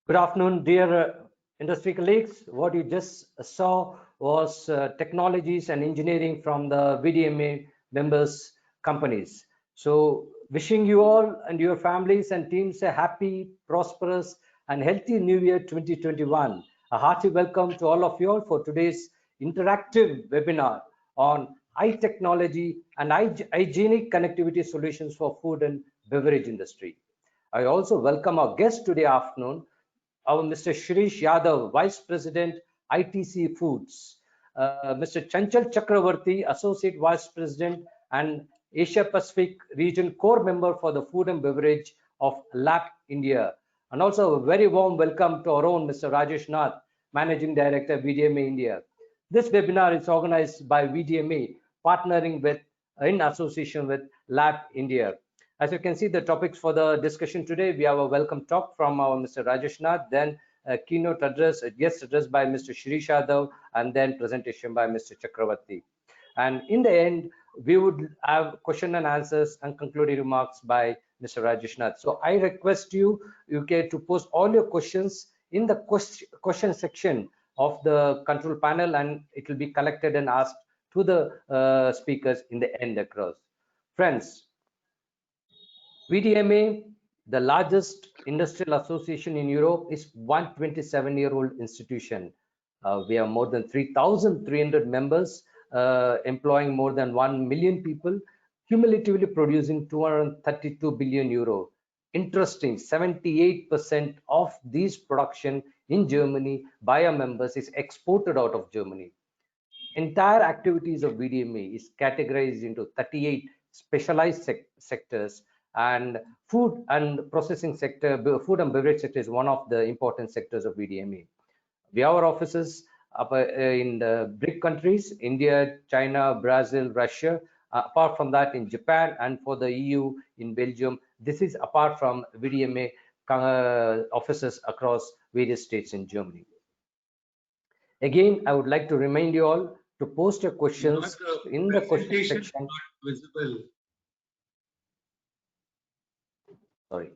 Good afternoon, dear industry colleagues. What you just saw was technologies and engineering from the VDMA members companies. So wishing you all and your families and teams a happy, prosperous and healthy New Year 2021. A hearty welcome to all of you all for today's interactive webinar on high technology and hygienic connectivity solutions for food and beverage industry. I also welcome our guest today afternoon, our Mr. Shirish Yadav, Vice President, ITC Foods, Mr. Chanchal Chakravarti, Associate Vice President and Asia Pacific Region Core Member for the Food and Beverage of LAP India. And also a very warm welcome to our own Mr. Rajesh Nath, Managing Director, VDMA India. This webinar is organized by VDMA, partnering with, in association with LAP India. As you can see, the topics for the discussion today, we have a welcome talk from our Mr. Rajesh Nath, then a keynote address, a guest address by Mr. Shirish Yadav, and then presentation by Mr. Chakravarti. And in the end, we would have question and answers and concluding remarks by Mr. Rajesh Nath. So I request you, to post all your questions in the question section of the control panel, and it will be collected and asked to the speakers in the end across. Friends, VDMA, the largest industrial association in Europe, is 127-year-old institution. We have more than 3,300 members, employing more than 1 million people, cumulatively producing 232 billion euro. Interesting, 78% of these production in Germany by our members is exported out of Germany. Entire activities of VDMA is categorized into 38 specialized sectors, and food and processing sector, food and beverage sector is one of the important sectors of VDMA. We have our offices up in the BRIC countries, India, China, Brazil, Russia. Apart from that, in Japan, and for the EU in Belgium. This is apart from VDMA offices across various states in Germany. Again, I would like to remind you all to post your questions in the question section. Not visible. Sorry.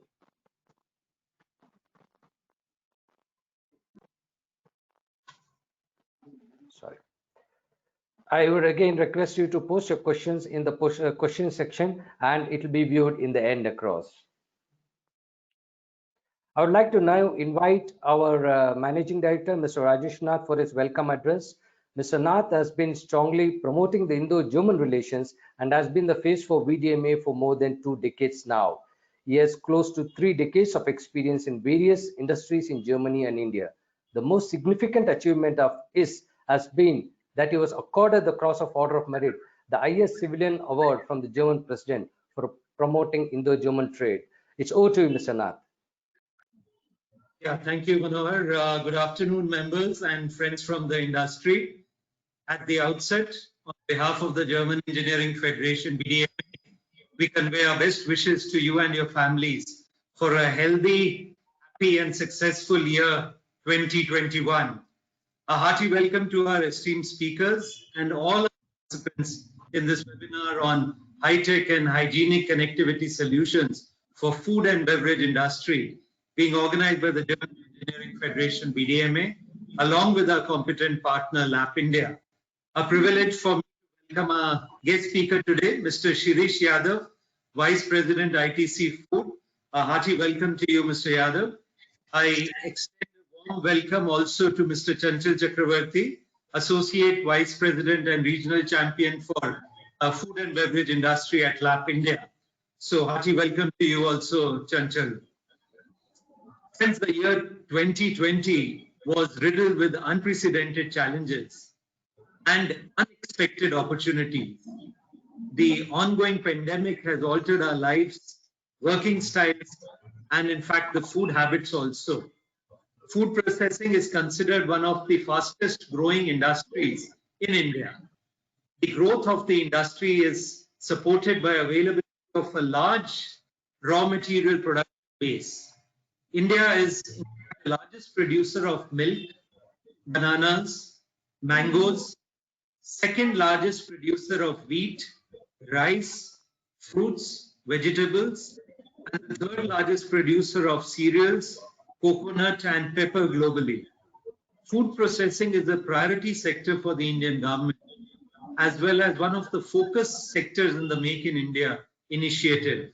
I would again request you to post your questions in the question section, and it will be viewed in the end across. I would like to now invite our Managing Director, Mr. Rajesh Nath, for his welcome address. Mr. Nath has been strongly promoting the Indo-German relations and has been the face for VDMA for more than 2 decades now. He has close to 3 decades of experience in various industries in Germany and India. The most significant achievement of his has been that he was accorded the Cross of Order of Merit, the highest civilian award from the German president for promoting Indo-German trade. It's over to you, Mr. Nath. Yeah, thank you, Manohar. Good afternoon, members and friends from the industry. At the outset, on behalf of the German Engineering Federation, VDMA, we convey our best wishes to you and your families for a healthy, happy and successful year 2021. A hearty welcome to our esteemed speakers and all participants in this webinar on high-tech and hygienic connectivity solutions for food and beverage industry, being organized by the German Engineering Federation, VDMA, along with our competent partner, LAP India. A privilege for me to welcome our guest speaker today, Mr. Shirish Yadav, Vice President, ITC Food. A hearty welcome to you, Mr. Yadav. I extend a warm welcome also to Mr. Chanchal Chakravarti, Associate Vice President and Regional Champion for Food and Beverage Industry at LAP India. So hearty welcome to you also, Chanchal. Since the year 2020 was riddled with unprecedented challenges and unexpected opportunities, the ongoing pandemic has altered our lives, working styles, and in fact, the food habits also. Food processing is considered one of the fastest growing industries in India. The growth of the industry is supported by availability of a large raw material production base. India is the largest producer of milk, bananas, mangoes, second largest producer of wheat, rice, fruits, vegetables, and the third largest producer of cereals, coconut, and pepper globally. Food processing is a priority sector for the Indian government, as well as one of the focus sectors in the Make in India initiative.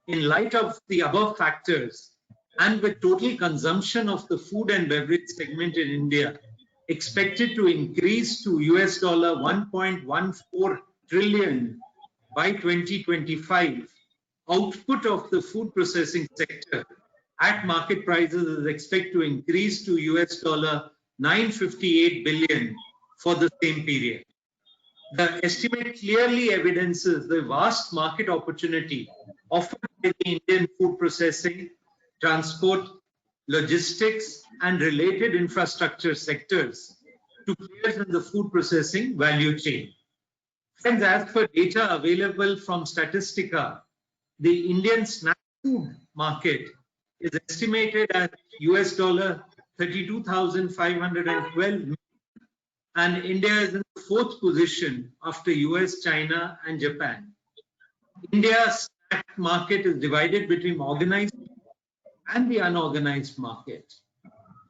In light of the above factors, and with total consumption of the food and beverage segment in India expected to increase to US $1.14 trillion by 2025, output of the food processing sector at market prices is expected to increase to US $958 billion for the same period. The estimate clearly evidences the vast market opportunity offered by the Indian food processing, transport, logistics, and related infrastructure sectors to players in the food processing value chain. Friends, as per data available from Statistica, the Indian snack food market is estimated at US $32,512 million, and India is in the fourth position after US, China, and Japan. India's snack market is divided between organized and the unorganized market.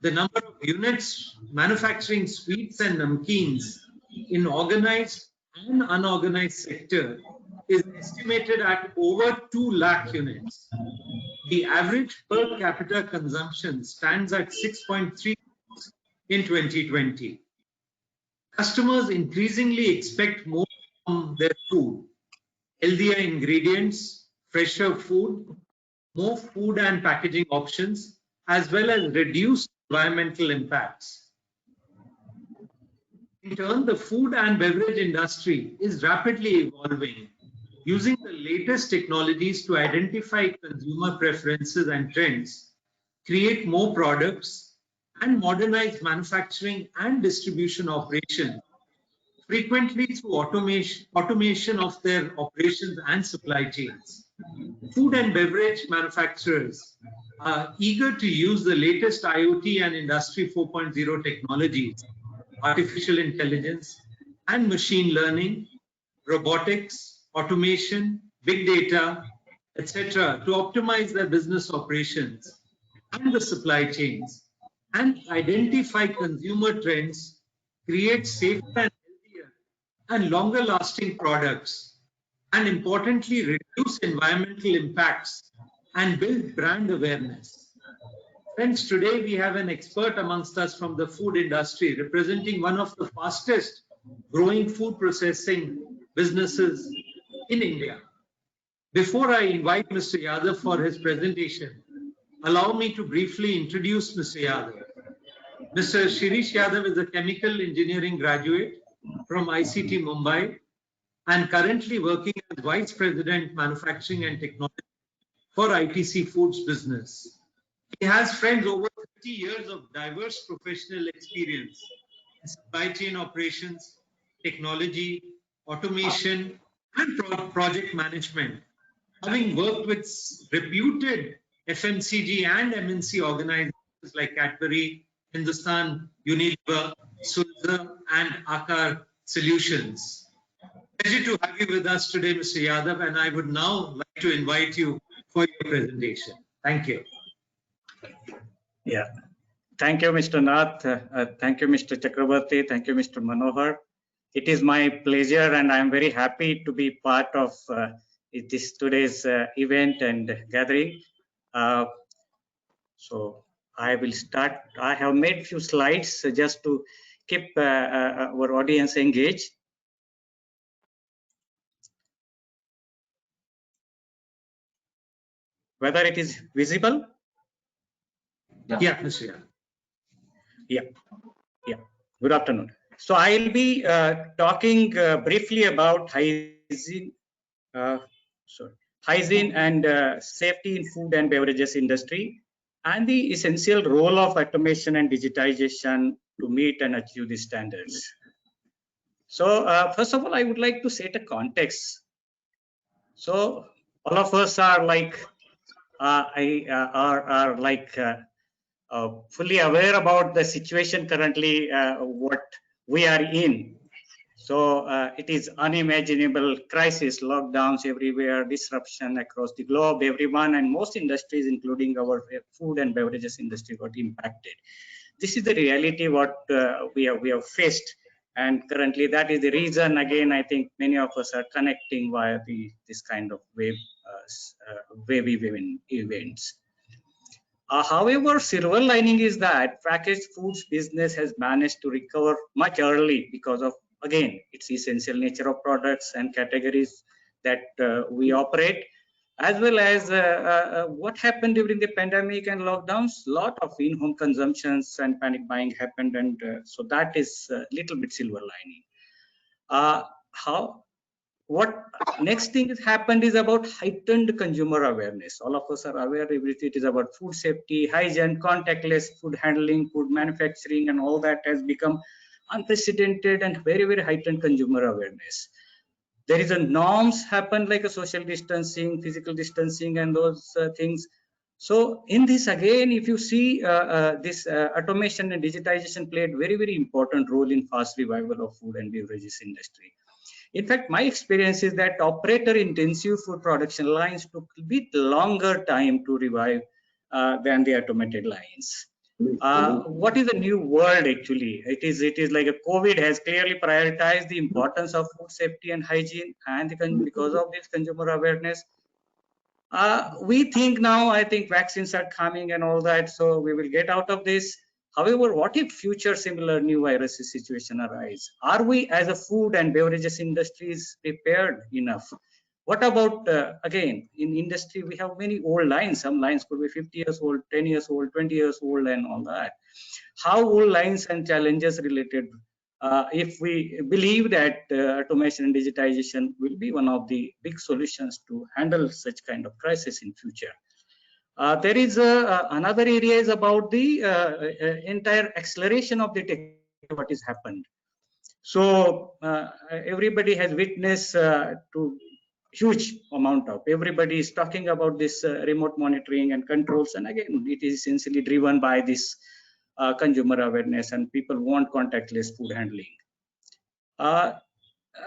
The number of units manufacturing sweets and namkeens in organized and unorganized sector is estimated at over 2 lakh units. The average per capita consumption stands at 6.3 in 2020. Customers increasingly expect more from their food: healthier ingredients, fresher food, more food and packaging options, as well as reduced environmental impacts. In turn, the food and beverage industry is rapidly evolving, using the latest technologies to identify consumer preferences and trends, create more products, and modernize manufacturing and distribution operations, frequently through automation of their operations and supply chains. Food and beverage manufacturers are eager to use the latest IoT and Industry 4.0 technologies, artificial intelligence, and machine learning, robotics, automation, big data, etc., to optimize their business operations and the supply chains, and identify consumer trends, create safer and healthier and longer lasting products, and importantly, reduce environmental impacts and build brand awareness. Friends, today we have an expert amongst us from the food industry, representing one of the fastest growing food processing businesses in India. Before I invite Mr. Yadav for his presentation, allow me to briefly introduce Mr. Yadav. Mr. Shirish Yadav is a chemical engineering graduate from ICT Mumbai and currently working as Vice President Manufacturing and Technology for ITC Foods business. He has, friends, over 30 years of diverse professional experience in supply chain operations, technology, automation, and project management, having worked with reputed FMCG and MNC organizations like Cadbury, Hindustan Unilever, Sulzer, and Akar Solutions. Pleasure to have you with us today, Mr. Yadav, and I would now like to invite you for your presentation. Thank you. Yeah, thank you, Mr. Nath. Thank you, Mr. Chakrabarti. Thank you, Mr. Manohar. It is my pleasure, and I am very happy to be part of this today's event and gathering. So I will start. I have made few slides just to keep our audience engaged. Whether it is visible? Yeah, Mr. Yeah. Good afternoon. So I'll be talking briefly about hygiene and safety in food and beverages industry, and the essential role of automation and digitization to meet and achieve these standards. So first of all, I would like to set a context. So all of us are like fully aware about the situation currently what we are in. So it is unimaginable crisis, lockdowns everywhere, disruption across the globe, everyone and most industries, including our food and beverages industry, got impacted. This is the reality what we have faced, and currently that is the reason. Again, I think many of us are connecting via this kind of wave events. However, silver lining is that packaged foods business has managed to recover much early because of, again, its essential nature of products and categories that we operate, as well as what happened during the pandemic and lockdowns. Lot of in-home consumptions and panic buying happened, and so that is a little bit silver lining. What next thing has happened is about heightened consumer awareness. All of us are aware everything is about food safety, hygiene, contactless food handling, food manufacturing, and all that has become unprecedented and very, very heightened consumer awareness. There is a norms happen like a social distancing, physical distancing, and those things. So in this, again, if you see this automation and digitization played very, very important role in fast revival of food and beverages industry. In fact, my experience is that operator-intensive food production lines took a bit longer time to revive than the automated lines. What is the new world actually? It is like a COVID has clearly prioritized the importance of food safety and hygiene, and because of this consumer awareness, we think now, I think vaccines are coming and all that, so we will get out of this. However, what if future similar new virus situation arise? Are we as a food and beverages industries prepared enough? What about, again, in industry, we have many old lines. Some lines could be 50 years old, 10 years old, 20 years old, and all that. How old lines and challenges related? If we believe that automation and digitization will be one of the big solutions to handle such kind of crisis in future. There is another area is about the entire acceleration of the technology, what has happened. So everybody has witnessed to huge amount of, everybody is talking about this remote monitoring and controls, and again, it is essentially driven by this consumer awareness, and people want contactless food handling.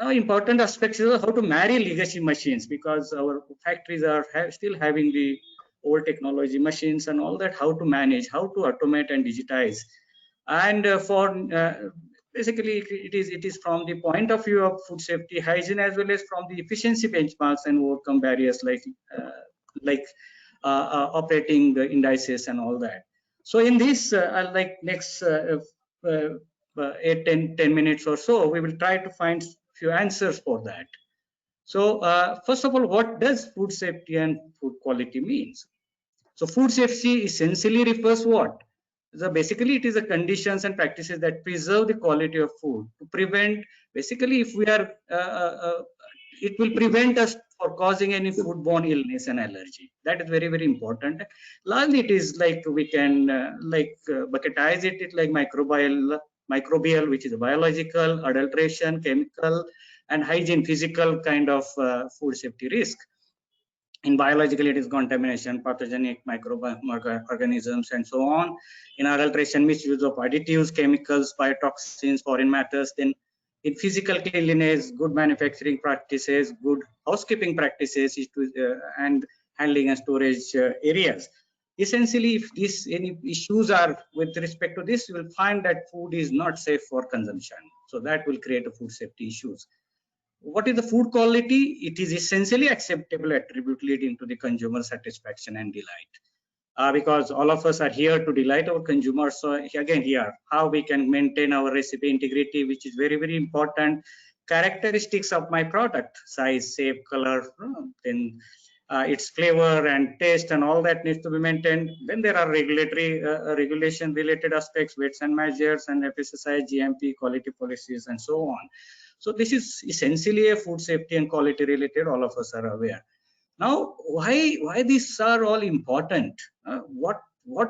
Important aspects is how to marry legacy machines, because our factories are still having the old technology machines and all that, how to manage, how to automate and digitize. And basically it is from the point of view of food safety, hygiene, as well as from the efficiency benchmarks and overcome barriers like operating the indices and all that. So in this, like next 8-10 minutes or so, we will try to find few answers for that. So first of all, what does food safety and food quality means? So food safety essentially refers what? So basically it is the conditions and practices that preserve the quality of food to prevent, basically if we are, it will prevent us for causing any foodborne illness and allergy. That is very, very important. Largely it is like we can bucketize it like microbial, which is biological, adulteration, chemical, and hygiene, physical kind of food safety risk. In biological, it is contamination, pathogenic microorganisms, and so on. In adulteration, misuse of additives, chemicals, biotoxins, foreign matters. Then in physical cleanliness, good manufacturing practices, good housekeeping practices, and handling and storage areas. Essentially, if any issues are with respect to this, you will find that food is not safe for consumption. So that will create a food safety issues. What is the food quality? It is essentially acceptable attribute leading to the consumer satisfaction and delight. Because all of us are here to delight our consumers. So again, here, how we can maintain our recipe integrity, which is very, very important. Characteristics of my product, size, shape, color, then its flavor and taste and all that needs to be maintained. Then there are regulatory regulation related aspects, weights and measures, and FSSAI, GMP, quality policies, and so on. So this is essentially a food safety and quality related, all of us are aware. Now, why these are all important? What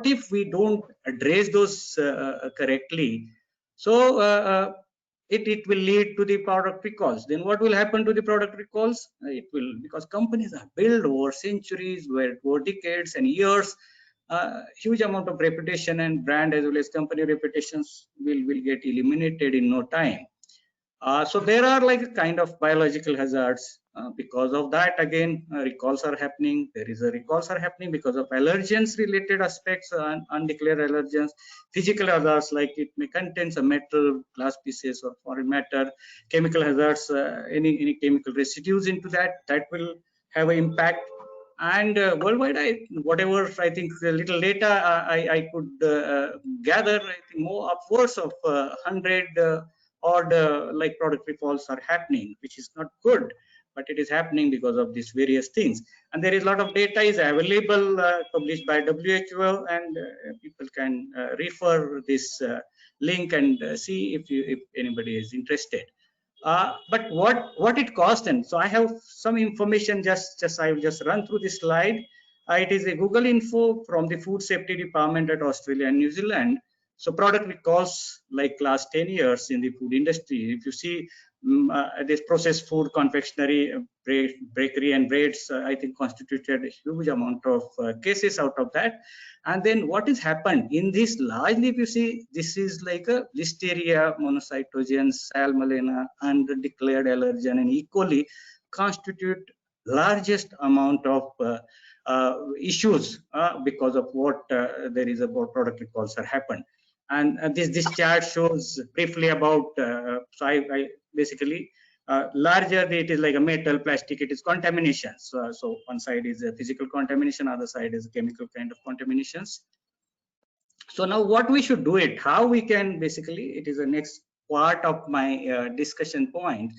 if we don't address those correctly? So it will lead to the product recalls. Then what will happen to the product recalls? It will, because companies are built over centuries, over decades and years, huge amount of reputation and brand as well as company reputations will get eliminated in no time. So there are like a kind of biological hazards. Because of that, again, recalls are happening. There is a recalls are happening because of allergens related aspects, undeclared allergens, physical hazards like it may contain some metal, glass pieces or foreign matter, chemical hazards, any chemical residues into that will have an impact. And worldwide, whatever I think a little data I could gather, I think more upwards of 100 odd like product recalls are happening, which is not good, but it is happening because of these various things. And there is a lot of data is available published by WHO, and people can refer this link and see if anybody is interested. But what it cost, and so I have some information. I will just run through this slide. It is a Google info from the Food Safety Department at Australia and New Zealand. So product recalls like last 10 years in the food industry. If you see this processed food, confectionery, bakery and breads, I think constituted a huge amount of cases out of that. And then what has happened in this largely, if you see, this is like a listeria, monocytogenes, salmonella, undeclared allergen, and E. coli constitute largest amount of issues because of what there is about product recalls are happened. And this chart shows briefly about, so I basically, larger it is like a metal, plastic, it is contaminations. So one side is a physical contamination, other side is chemical kind of contaminations. So now what we should do it, how we can basically, it is the next part of my discussion point,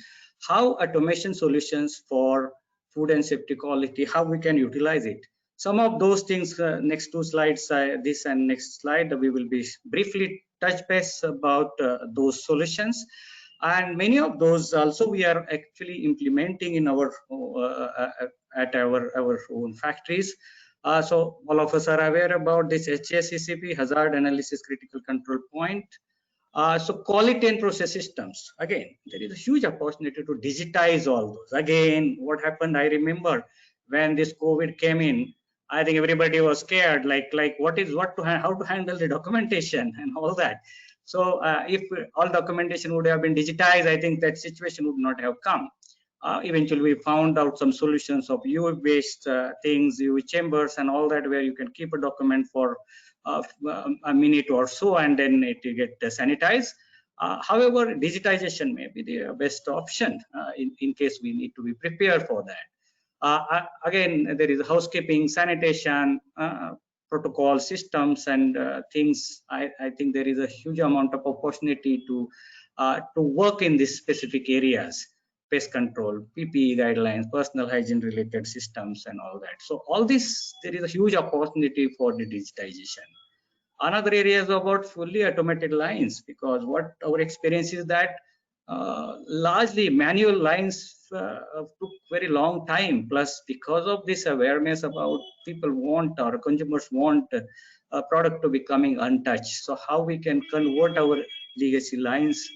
how automation solutions for food and safety quality, how we can utilize it. Some of those things, next two slides, this and next slide, we will be briefly touch base about those solutions. And many of those also we are actually implementing in our at our own factories. So all of us are aware about this HACCP, hazard analysis critical control point. So quality and process systems, again, there is a huge opportunity to digitize all those. Again, what happened, I remember when this COVID came in, I think everybody was scared, like how to handle the documentation and all that. So if all documentation would have been digitized, I think that situation would not have come. Eventually, we found out some solutions of UV-based things, UV chambers and all that, where you can keep a document for a minute or so, and then it will get sanitized. However, digitization may be the best option in case we need to be prepared for that. Again, there is housekeeping, sanitation, protocol systems and things. I think there is a huge amount of opportunity to work in these specific areas. Pest control, PPE guidelines, personal hygiene related systems and all that. So all this, there is a huge opportunity for the digitization. Another area is about fully automated lines, because what our experience is that largely manual lines took very long time. Plus, because of this awareness about people want or consumers want a product to be coming untouched. So how we can convert our legacy lines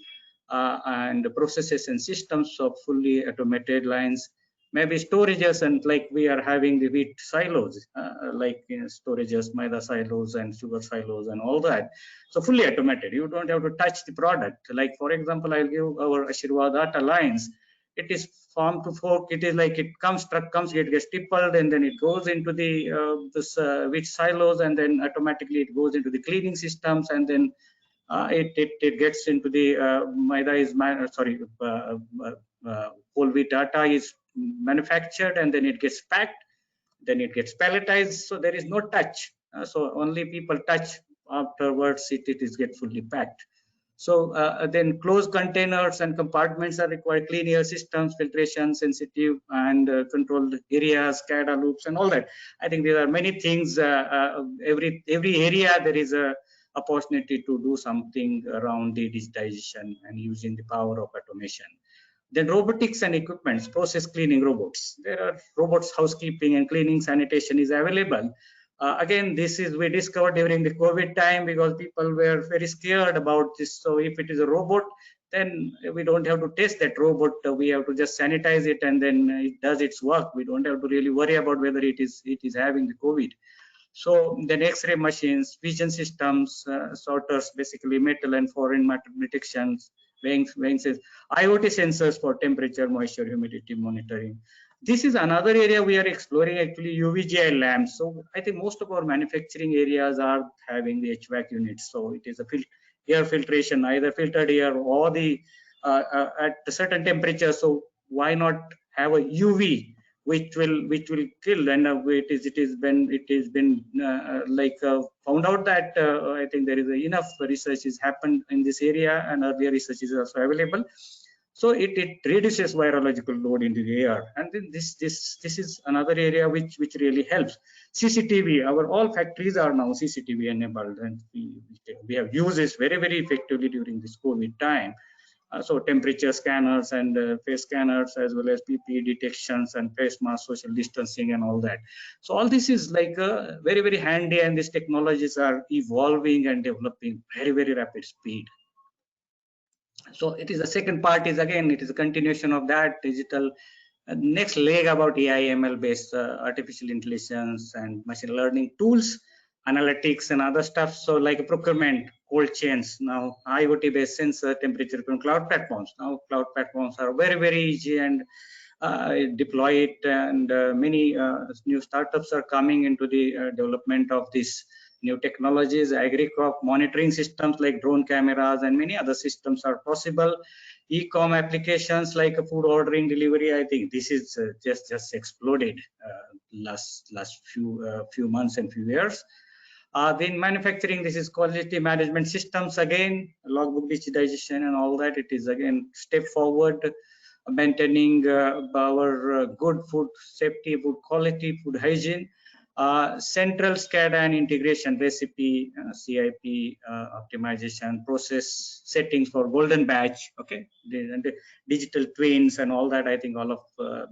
and processes and systems of fully automated lines, maybe storages, and like we are having the wheat silos, like storages, maida silos and sugar silos and all that. So fully automated, you don't have to touch the product. Like for example, I'll give our Ashirwad Atta lines. It is farm to fork. It is like truck comes, it gets stippled, and then it goes into the this wheat silos, and then automatically it goes into the cleaning systems, and then it gets into the maida is whole wheat atta is manufactured, and then it gets packed, then it gets palletized. So there is no touch. So only people touch, afterwards it is get fully packed. So then closed containers and compartments are required, clean air systems, filtration, sensitive and controlled areas, SCADA loops and all that. I think there are many things. Every area there is a opportunity to do something around the digitization and using the power of automation. Then robotics and equipments, process cleaning robots. There are robots, housekeeping and cleaning, sanitation is available. Again, this is we discovered during the COVID time, because people were very scared about this. So if it is a robot, then we don't have to test that robot. We have to just sanitize it, and then it does its work. We don't have to really worry about whether it is having the COVID. So the X-ray machines, vision systems, sorters, basically metal and foreign matter detections, weighing sensors, IoT sensors for temperature, moisture, humidity monitoring. This is another area we are exploring, actually UVGI lamps. So I think most of our manufacturing areas are having the HVAC units. So it is a air filtration, either filtered air or the at a certain temperature. So why not have a UV which will kill, and it is when it has been found out that I think there is enough research is happened in this area, and earlier research is also available. So it reduces virological load into the air, and then this is another area which really helps. CCTV, our all factories are now CCTV enabled, and we have used this very effectively during this COVID time. So temperature scanners and face scanners, as well as PPE detections and face mask, social distancing and all that. So all this is like very handy, and these technologies are evolving and developing very rapid speed. So it is the second part is, again, it is a continuation of that digital next leg about AI ML based artificial intelligence and machine learning tools, analytics and other stuff. So like procurement, cold chains, now IoT based sensor, temperature cloud platforms. Now cloud platforms are very easy and deploy it, and many new startups are coming into the development of this new technologies. Agri-crop monitoring systems like drone cameras and many other systems are possible. E-com applications like food ordering, delivery, I think this is just exploded last few months and few years. Then manufacturing, this is quality management systems, again logbook digitization and all that. It is again step forward, maintaining our good food safety, food quality, food hygiene. Central SCADA and integration, recipe, CIP, optimization, process settings for golden batch, okay, the digital twins and all that. I think all of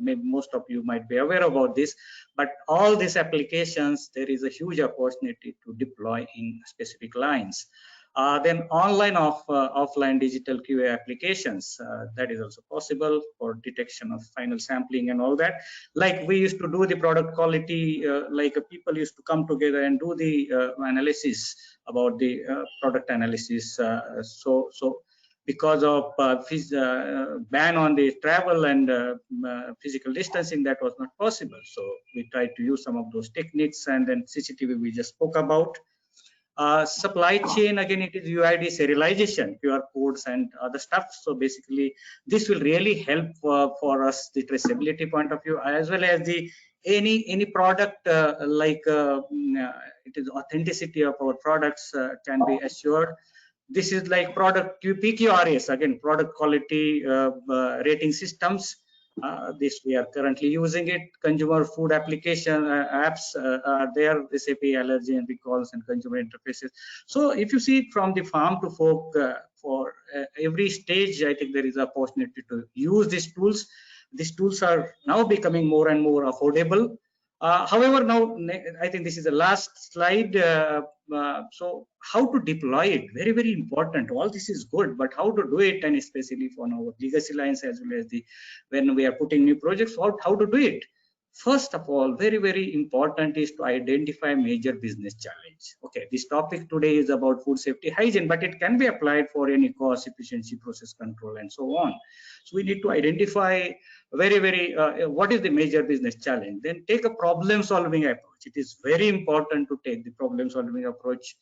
most of you might be aware about this, but all these applications, there is a huge opportunity to deploy in specific lines. Then online offline digital QA applications, that is also possible for detection of final sampling and all that. Like we used to do the product quality, like people used to come together and do the analysis about the product analysis. So because of ban on the travel and physical distancing, that was not possible. So we tried to use some of those techniques, and then CCTV we just spoke about. Supply chain, again, it is UID serialization, QR codes and other stuff. So basically this will really help for us the traceability point of view, as well as the any product it is authenticity of our products can be assured. This is like product PQRS, again product quality rating systems. This we are currently using it. Consumer food application apps are there, recipe, allergy and recalls and consumer interfaces. So if you see from the farm to fork, for every stage, I think there is a opportunity to use these tools. These tools are now becoming more and more affordable. However, now I think this is the last slide. So how to deploy it, very important. All this is good, but how to do it, and especially for our legacy lines, as well as the when we are putting new projects, how to do it. First of all, very important is to identify major business challenge. Okay, this topic today is about food safety hygiene, but it can be applied for any cost, efficiency, process control and so on. So we need to identify what is the major business challenge, then take a problem solving approach. It is very important to take the problem solving approach.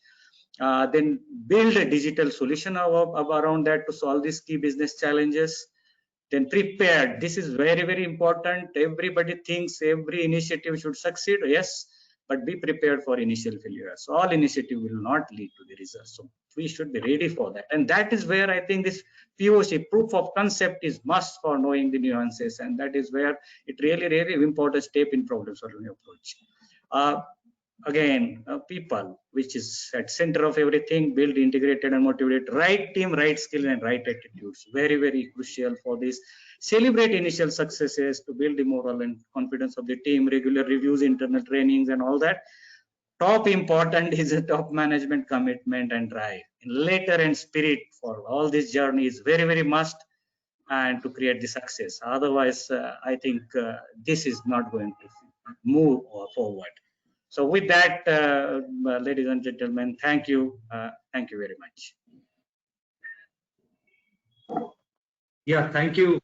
Then build a digital solution around that to solve these key business challenges. Then prepared, this is very important. Everybody thinks every initiative should succeed, yes, but be prepared for initial failures. All initiative will not lead to the results, so we should be ready for that. And that is where I think this POC, proof of concept, is must for knowing the nuances, and that is where it really important step in problem solving approach. Again, people, which is at center of everything. Build integrated and motivated, right team, right skill and right attitudes, very crucial for this. Celebrate initial successes to build the morale and confidence of the team. Regular reviews, internal trainings and all that. Top important is a top management commitment and drive, later and spirit for all this journey is very must, and to create the success. Otherwise I think this is not going to move forward. So with that, ladies and gentlemen, thank you very much. Yeah, thank you.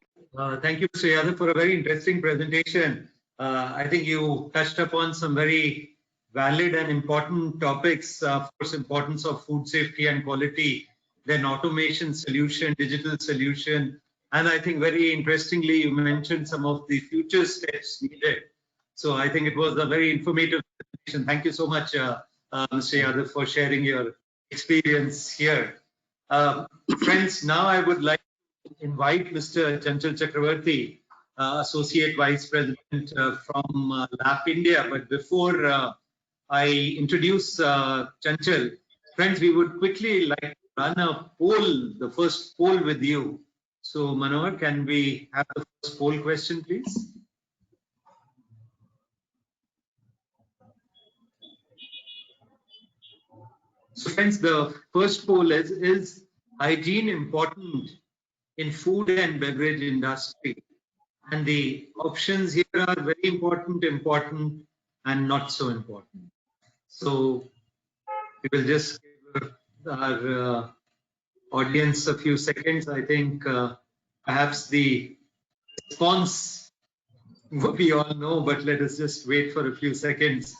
Thank you, Mr. Yadav, for a very interesting presentation. I think you touched upon some very valid and important topics. Of course, importance of food safety and quality, then automation solution, digital solution, and I think very interestingly, you mentioned some of the future steps needed. So I think it was a very informative presentation. Thank you so much, Mr. Yadav, for sharing your experience here. Friends, now I would like invite Mr. Chanchal Chakravarti, Associate Vice President from LAP India. But before I introduce Chanchal, friends, we would quickly like to run a poll, the first poll with you. So Manohar, can we have the first poll question, please? So friends, the first poll is hygiene important in food and beverage industry? And the options here are very important, important, and not so important. So we will just give our audience a few seconds. I think perhaps the response we all know, but let us just wait for a few seconds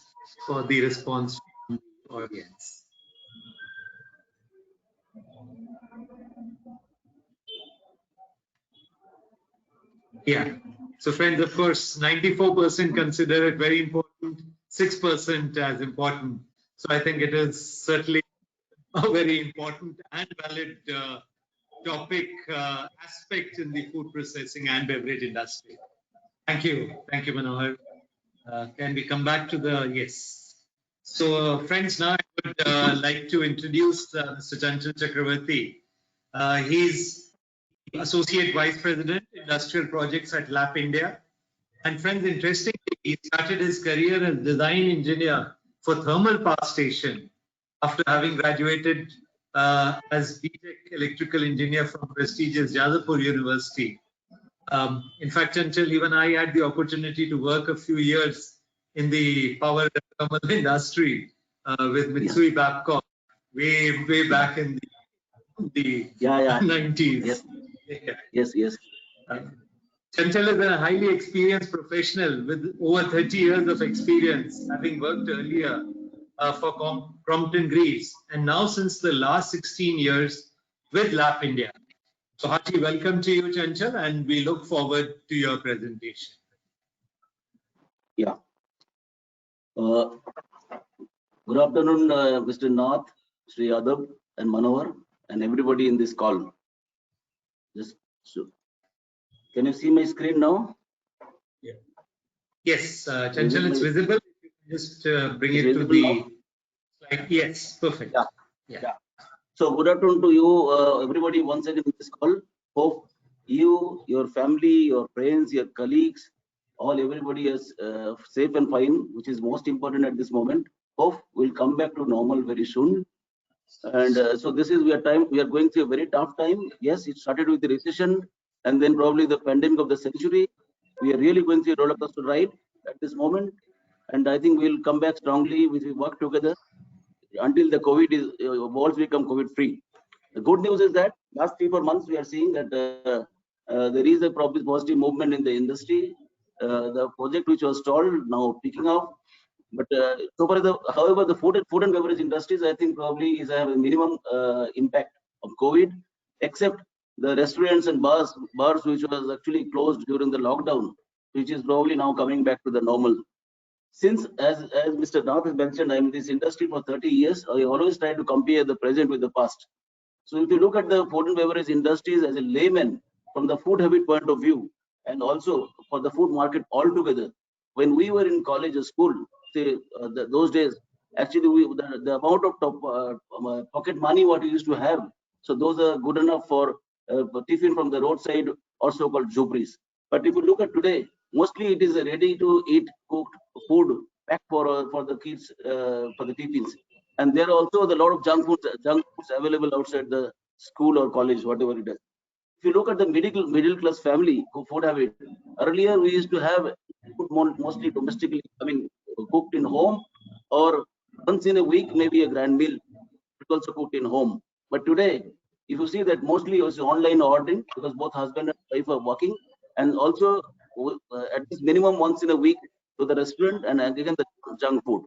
for the response from the audience. Yeah. So friends, of course, 94% consider it very important, 6% as important. So I think it is certainly a very important and valid topic aspect in the food processing and beverage industry. Thank you. Thank you, Manohar. Can we come back to the, yes. So friends, now I would like to introduce Mr. Chanchal Chakravarti. He's Associate Vice President, Industrial Projects at LAP India. And friends, interestingly, he started his career as design engineer for thermal power station after having graduated as BTech electrical engineer from prestigious Jadavpur University. In fact, Chanchal, even I had the opportunity to work a few years in the power and thermal industry with Mitsui Babcock way back in the 90s. Yes. Yeah. Yes. Chanchal is a highly experienced professional with over 30 years of experience, having worked earlier for Crompton Greaves and now since the last 16 years with LAP India. So hearty welcome to you, Chanchal, and we look forward to your presentation. Yeah. Good afternoon, Mr. Nath, Sri Yadav, and Manohar, and everybody in this call. Can you see my screen now? Yeah. Yes, Chanchal, it's visible. Just bring it to visible the now? slide. Yes, perfect. Yeah. So good afternoon to you, everybody, once again in this call. Hope you, your family, your friends, your colleagues, everybody is safe and fine, which is most important at this moment. Hope we'll come back to normal very soon. And so this is we are going through a very tough time. Yes, it started with the recession and then probably the pandemic of the century. We are really going through a roller coaster ride at this moment. And I think we'll come back strongly if we work together until the COVID is walls become COVID free. The good news is that last 3-4 months we are seeing that there is a probably positive movement in the industry. The project which was stalled now picking up. But so far, however, the food and beverage industries, I think probably is have a minimum impact of COVID, except the restaurants and bars which was actually closed during the lockdown, which is probably now coming back to the normal. Since, as Mr. Nath has mentioned, I'm in this industry for 30 years. I always try to compare the present with the past. So if you look at the food and beverage industries as a layman from the food habit point of view, and also for the food market altogether, when we were in college or school, say those days, actually the amount of pocket money what we used to have, so those are good enough for tiffin from the roadside or so-called jhopris. But if you look at today, mostly it is a ready-to-eat cooked food packed for the kids for the tiffins, and there are also a lot of junk foods available outside the school or college, whatever it is. If you look at the middle class family food habit, earlier we used to have food mostly domestically, cooked in home, or once in a week maybe a grand meal, it also cooked in home. But today If you see that mostly it's online ordering because both husband and wife are working, and also at least minimum once in a week to the restaurant, and again the junk food.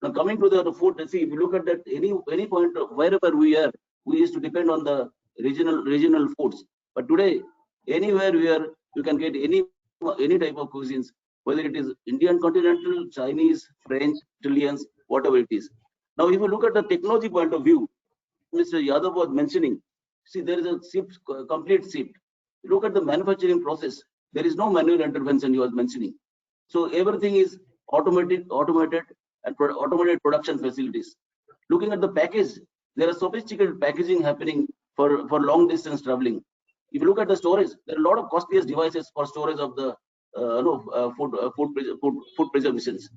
Now coming to the food, see, if you look at that, any point of wherever we are, we used to depend on the regional foods. But today, anywhere we are, you can get any type of cuisines, whether it is Indian continental, Chinese, French, Italians, whatever it is. Now, if you look at the technology point of view, Mr. Yadav was mentioning, see, there is a shift, complete shift. Look at the manufacturing process. There is no manual intervention he was mentioning. So everything is automated and automated production facilities. Looking at the package, there are sophisticated packaging happening for long distance traveling. If you look at the storage, there are a lot of costliest devices for storage of the food preservations.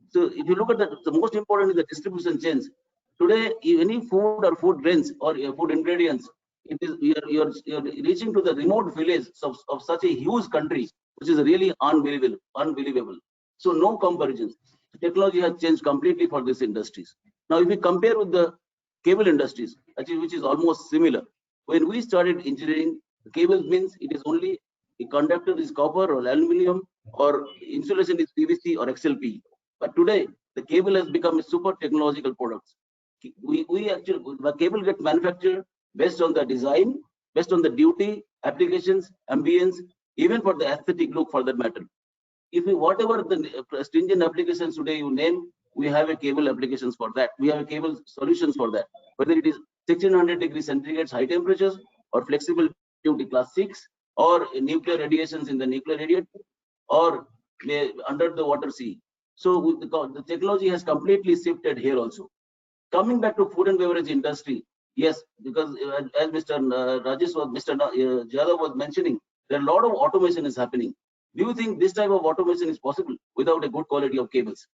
So if you look at the most important is the distribution chains. Today, any food or food grains or food ingredients, it is you're reaching to the remote village of such a huge country, which is really unbelievable. So no comparison. Technology has changed completely for these industries. Now, if we compare with the cable industries, actually, which is almost similar. When we started engineering, cable means it is only a conductor is copper or aluminum, or insulation is PVC or XLP. But today, the cable has become a super technological product. We actually, the cable gets manufactured based on the design, based on the duty, applications, ambience, even for the aesthetic look for that matter. If we, whatever the stringent applications today you name, we have a cable applications for that. We have a cable solutions for that. Whether it is 1600 degrees centigrade high temperatures, or flexible duty class 6, or nuclear radiations in the nuclear radiator, or under the water sea. So the technology has completely shifted here also. Coming back to food and beverage industry, yes, because as Mr. Rajesh was, Mr. Jadhav was mentioning, there are a lot of automation is happening. Do you think this type of automation is possible without a good quality of cables?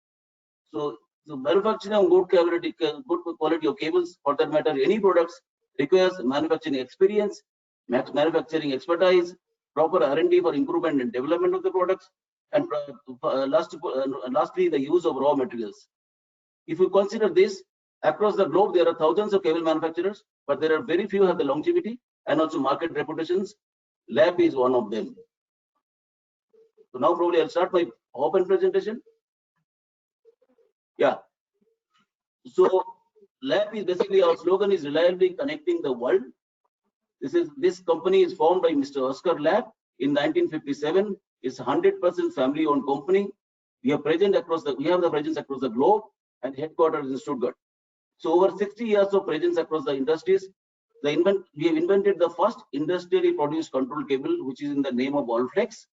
So manufacturing of good quality of cables, for that matter, any products requires manufacturing experience, manufacturing expertise, proper R&D for improvement and development of the products, and lastly, the use of raw materials. If you consider this, across the globe, there are thousands of cable manufacturers, but there are very few have the longevity and also market reputations. LAP is one of them. So now probably I'll start my open presentation. Yeah. So LAP is basically, our slogan is reliably connecting the world. This company is formed by Mr. Oscar Lap in 1957. It's 100% family-owned company. We have the presence across the globe, and headquarters in Stuttgart. So over 60 years of presence across the industries, we have invented the first industrially produced control cable, which is in the name of Allflex.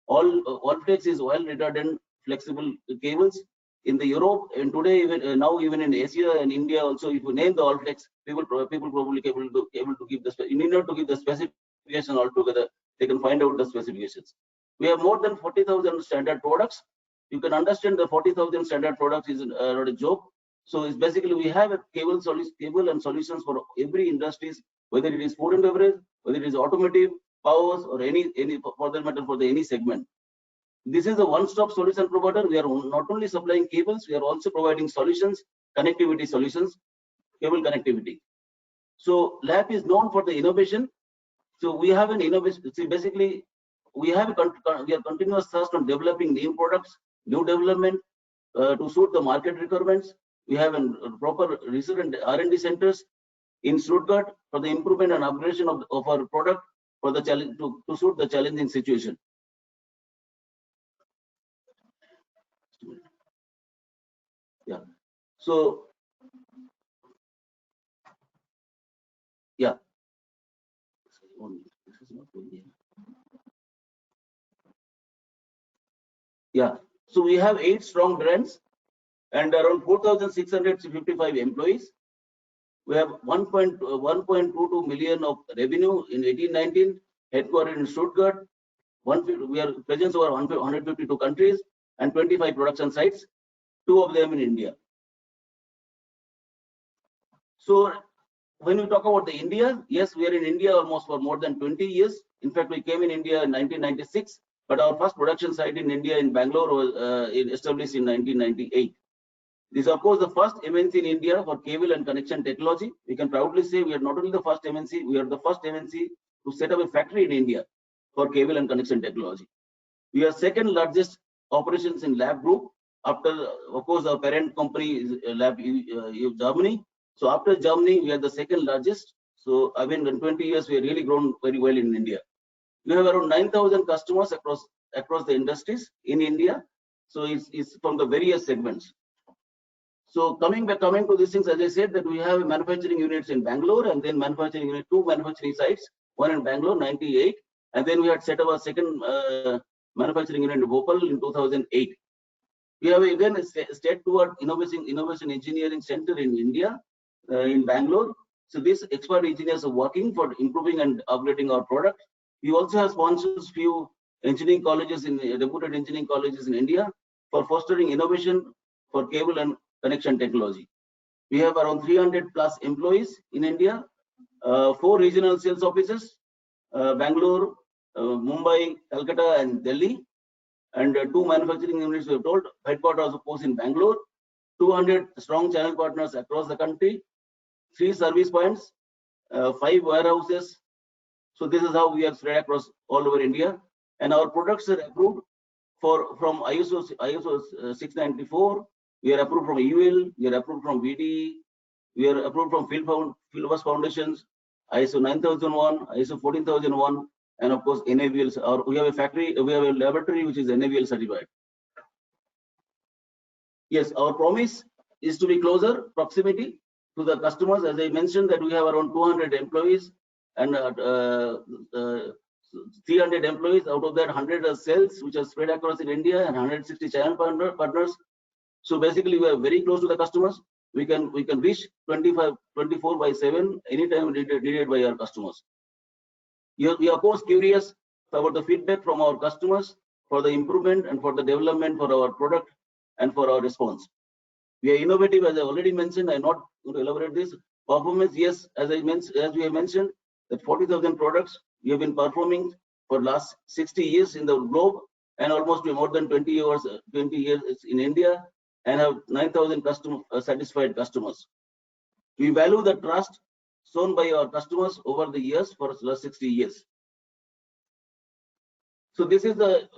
Allflex is oil retardant flexible cables in the Europe, and today even in Asia and India also. If you name the Allflex, people probably able to give the, you need not to give the specification altogether. They can find out the specifications. We have more than 40,000 standard products. You can understand the 40,000 standard products is not a joke. So it's basically we have a cable and solutions for every industries, whether it is food and beverage, whether it is automotive, powers, or any for that matter for any segment. This is a one-stop solution provider. We are not only supplying cables, we are also providing solutions, connectivity solutions, cable connectivity. So LAP is known for the innovation. So we have an innovation. See, basically, we are continuous thrust on developing new products, new development to suit the market requirements. We have a proper research and R&D centers in Stuttgart for the improvement and upgradation of our product for the challenge to suit the challenging situation. Yeah. So yeah. Yeah. So we have 8 strong brands and around 4,655 employees. We have 1.22 million of revenue in 18-19, headquartered in Stuttgart. We are present over 152 countries and 25 production sites, 2 of them in India. So when we talk about the India, yes, we are in India almost for more than 20 years. In fact, we came in India in 1996, but our first production site in India in Bangalore was established in 1998. This is of course the first MNC in India for cable and connection technology. We can proudly say we are not only the first MNC, we are the first MNC to set up a factory in India for cable and connection technology. We are second largest operations in lab group after, of course, our parent company is lab Germany. So after Germany, we are the second largest. So I mean, in 20 years, we have really grown very well in India. We have around 9,000 customers across the industries in India. So it's from the various segments. So coming to these things, as I said, that we have manufacturing units in Bangalore and then two manufacturing sites, one in Bangalore, 98, and then we had set up a second manufacturing unit in Bhopal in 2008. We have again a state-toward innovation engineering center in India, in Bangalore. So these expert engineers are working for improving and upgrading our product. We also have sponsors few engineering colleges reputed engineering colleges in India for fostering innovation for cable and connection technology. We have around 300 plus employees in India, 4 regional sales offices, Bangalore, Mumbai, Calcutta, and Delhi, and 2 manufacturing units. We have told headquarters of course in Bangalore, 200 strong channel partners across the country, 3 service points, 5 warehouses. So this is how we are spread across all over India, and our products are approved from ISO 694. We are approved from UL, we are approved from VDE, we are approved from Fieldbus Foundations, ISO 9001, ISO 14001, and of course NABL. We have a factory, we have a laboratory which is NABL certified. Yes, our promise is to be closer proximity to the customers. As I mentioned, that we have around 200 employees and 300 employees. Out of that, 100 are sales, which are spread across in India, and 160 channel partners. So basically, we are very close to the customers. We can reach 24/7 anytime needed by our customers. We are of course curious about the feedback from our customers for the improvement and for the development for our product and for our response. We are innovative, as I already mentioned. I'm not going to elaborate this. Performance, yes, as we have mentioned, that 40,000 products we have been performing for last 60 years in the globe, and almost more than 20 years in India, and have 9,000 satisfied customers. We value the trust shown by our customers over the years for the last 60 years. So this is the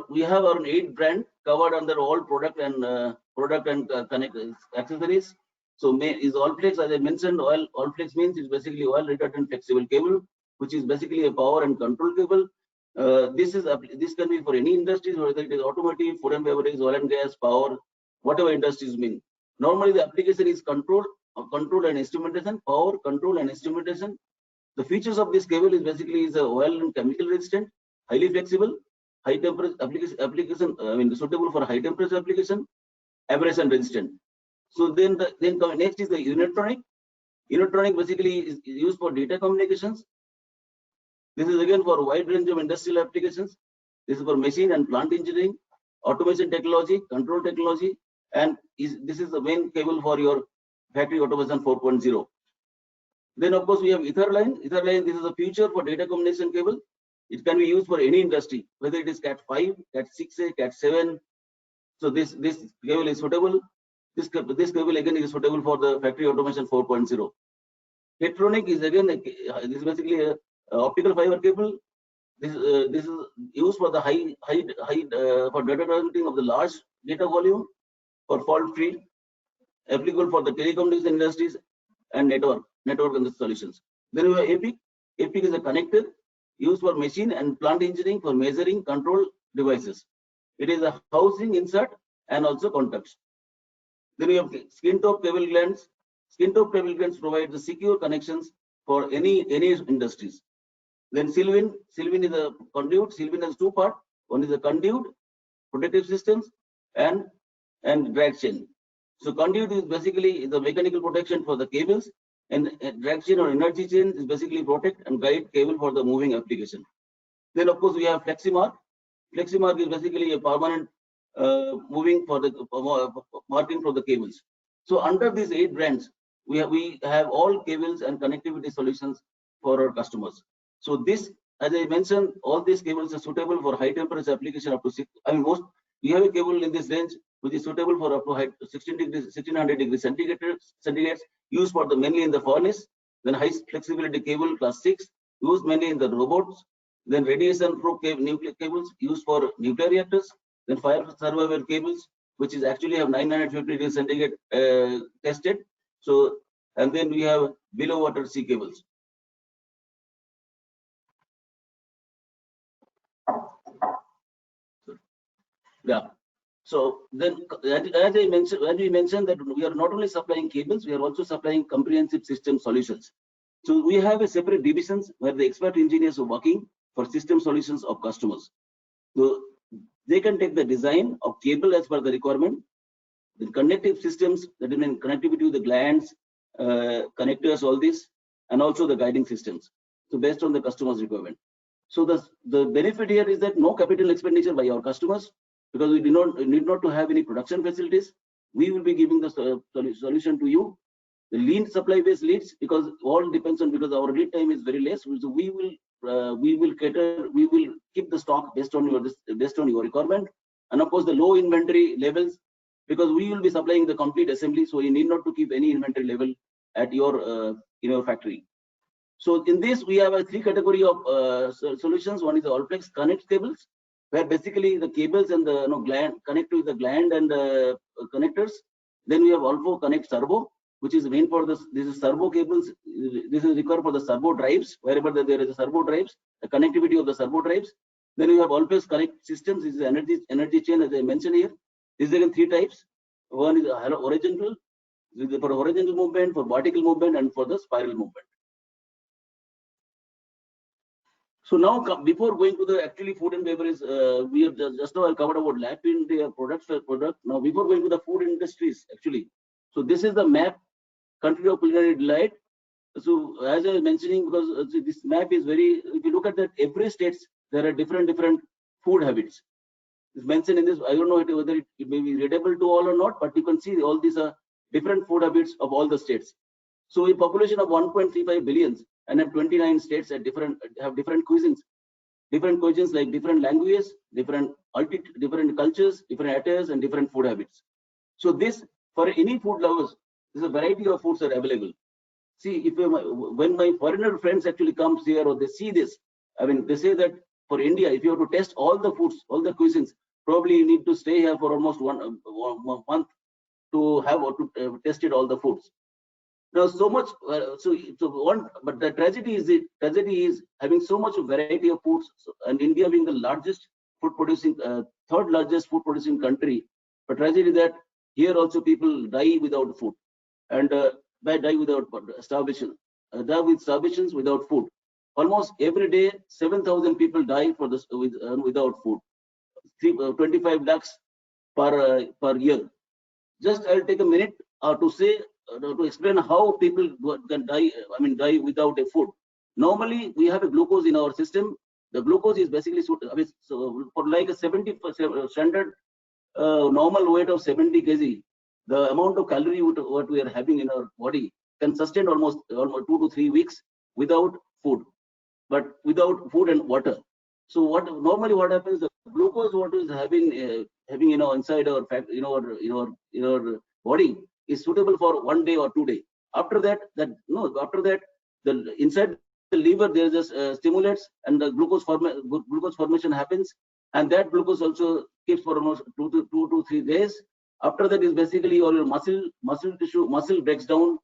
we have around 8 brands covered under all product and connect accessories. So is Allflex, as I mentioned, Allflex means it's basically oil retardant flexible cable, which is basically a power and control cable. This can be for any industries, whether it is automotive, food and beverage, oil and gas, power, whatever industries mean. Normally the application is control and instrumentation, power, control and instrumentation. The features of this cable is basically oil and chemical resistant, highly flexible, high temperature application, suitable for high temperature application, abrasion resistant. So then next is the Unitronic. Unitronic basically is used for data communications. This is again for a wide range of industrial applications. This is for machine and plant engineering, automation technology, control technology, and this is the main cable for your factory automation 4.0. Then of course we have Etherline. Etherline, this is the future for data communication cable. It can be used for any industry, whether it is Cat 5, Cat 6A, Cat 7. So this cable is suitable. This cable again is suitable for the factory automation 4.0. Hetronic is again this is basically a optical fiber cable. This is used for the high for data transmitting of the large data volume for fault free, applicable for the telecommunication industries and network and solutions. Then we have EPIC. EPIC is a connector used for machine and plant engineering for measuring control devices. It is a housing insert and also contacts. Then we have skin top cable glands. Skin top cable glands provide the secure connections for any industries. Then Sylvin is a conduit. Sylvin has 2 parts. One is a conduit, protective systems, and drag chain. So conduit is basically the mechanical protection for the cables, and drag chain or energy chain is basically protect and guide cable for the moving application. Then of course we have Fleximark. Fleximark is basically a permanent moving for the marking for the cables. So under these 8 brands, we have all cables and connectivity solutions for our customers. So this, as I mentioned, all these cables are suitable for high temperature application up to 6. We have a cable in this range which is suitable for up to height 1600 degrees centigrade, used for the mainly in the furnace. Then high flexibility cable class 6, used mainly in the robots. Then radiation-proof nuclear cables used for nuclear reactors. Then fire survival cables, which is actually have 950 degrees centigrade tested. So, and then we have below water sea cables. Yeah. So then, as we mentioned that we are not only supplying cables, we are also supplying comprehensive system solutions. So we have a separate divisions where the expert engineers are working for system solutions of customers. So they can take the design of cable as per the requirement, the connective systems, that means connectivity with the glands, connectors, all this, and also the guiding systems. So based on the customer's requirement. So the benefit here is that no capital expenditure by our customers, because we need not to have any production facilities. We will be giving the solution to you. The lean supply base leads, because all depends on, because our lead time is very less. So we will keep the stock based on your requirement, and of course the low inventory levels, because we will be supplying the complete assembly, so you need not to keep any inventory level at your in your factory. So in this we have a 3 category of solutions. One is the Allplex Connect cables, where basically the cables and the gland connect to the gland and connectors. Then we have Alpha Connect Servo, which is meant for this is servo cables. This is required for the servo drives, wherever there is a servo drives, the connectivity of the servo drives. Then we have Allplex Connect systems. This is energy chain, as I mentioned here. These are in 3 types. One is horizontal, for horizontal movement, for vertical movement, and for the spiral movement. So now, before going to the actually food and beverage, we have just now I covered about lab in their product. Now, before going to the food industries, actually, so this is the map, country of culinary delight. So as I was mentioning, because this map is very, if you look at that, every states there are different food habits. It's mentioned in this. I don't know whether it may be readable to all or not, but you can see all these are different food habits of all the states. So a population of 1.35 billion and have 29 states at different cuisines, like different languages, different cultures, different attires, and different food habits. So this, for any food lovers, there's a variety of foods are available. See, when my foreigner friends actually comes here or they see this, I mean, they say that for India, if you have to test all the foods, all the cuisines, probably you need to stay here for almost one month to have or to test it all the foods. Now, so much, but the tragedy is having so much variety of foods, and India being the largest food producing, third largest food producing country. But tragedy that here also people die without food, and die without starvation, die with starvations without food. Almost every day, 7,000 people die for this without food. 25 lakhs per year. Just I'll take a minute to say. To explain how people can die, I mean, die without a food. Normally, we have a glucose in our system. The glucose is basically so for like a 70 standard normal weight of 70 kg, the amount of calorie what we are having in our body can sustain almost 2 to 3 weeks without food, but without food and water. So what happens? The glucose what is having inside our fat, our body is suitable for 1 day or 2 days. After that, the inside the liver there is stimulates and the glucose formation happens, and that glucose also keeps for almost 2 to 3 days. After that is basically all your muscle tissue, muscle breaks down,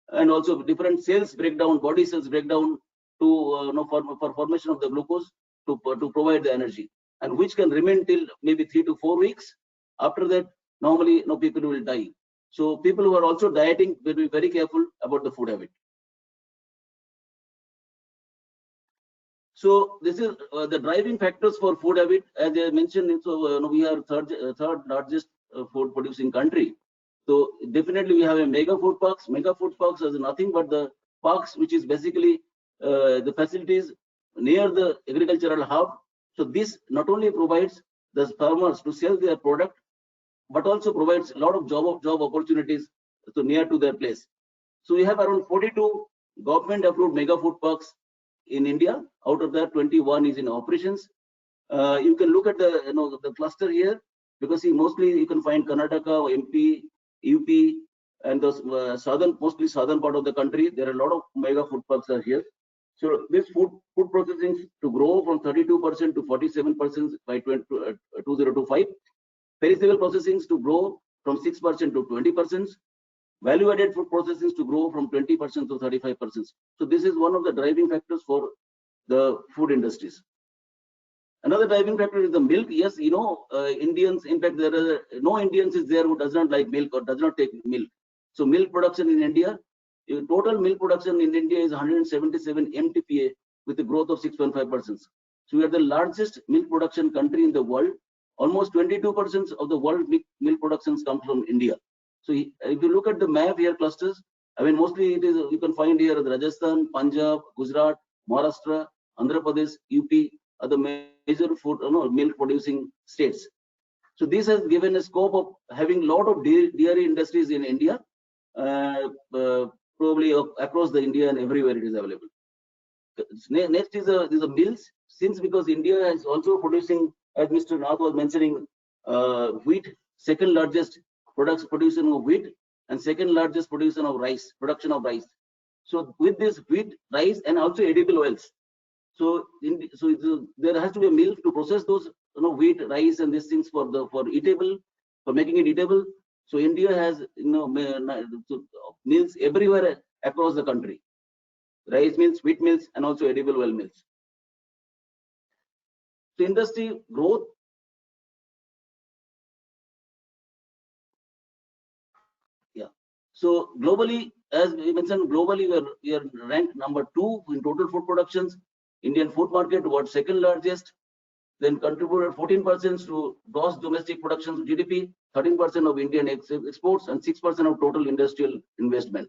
and also different cells break down, body cells break down to for formation of the glucose to provide the energy, and which can remain till maybe 3 to 4 weeks. After that, normally people will die. So people who are also dieting will be very careful about the food habit. So this is the driving factors for food habit. As I mentioned, so we are third largest food producing country. So definitely we have a mega food parks. Mega food parks is nothing but the parks which is basically the facilities near the agricultural hub. So this not only provides the farmers to sell their product, but also provides a lot of job opportunities near to their place. So we have around 42 government approved mega food parks in India. Out of that, 21 is in operations. You can look at the the cluster here. because see, mostly you can find Karnataka, MP, UP, and those mostly southern part of the country. There are a lot of mega food parks are here. So this food processing to grow from 32% to 47% by 2025. Perishable processing to grow from 6% to 20%. Value-added food processing to grow from 20% to 35%. So this is one of the driving factors for the food industries. Another driving factor is the milk. Yes, you know, Indians, in fact, there are no Indians is there who does not like milk or does not take milk. So milk production in India, total milk production in India is 177 MTPA with a growth of 6.5%. So we are the largest milk production country in the world. Almost 22% of the world milk productions come from India. So if you look at the map here, clusters, I mean, mostly it is, you can find here Rajasthan, Punjab, Gujarat, Maharashtra, Andhra Pradesh, UP are the major food, milk producing states. So this has given a scope of having a lot of dairy industries in India, probably across the India and everywhere it is available. Next is the mills. Since because India is also producing, as Mr. Nath was mentioning, wheat, second largest production of wheat, and second largest production of rice. So with this wheat, rice, and also edible oils. So there has to be a mill to process those, wheat, rice, and these things for making it eatable. So India has, mills everywhere across the country. Rice mills, wheat mills, and also edible oil mills. So industry growth. Yeah. So globally, as we mentioned, globally we are ranked number 2 in total food productions. Indian food market was second largest, then contributed 14% to gross domestic production GDP, 13% of Indian exports, and 6% of total industrial investment.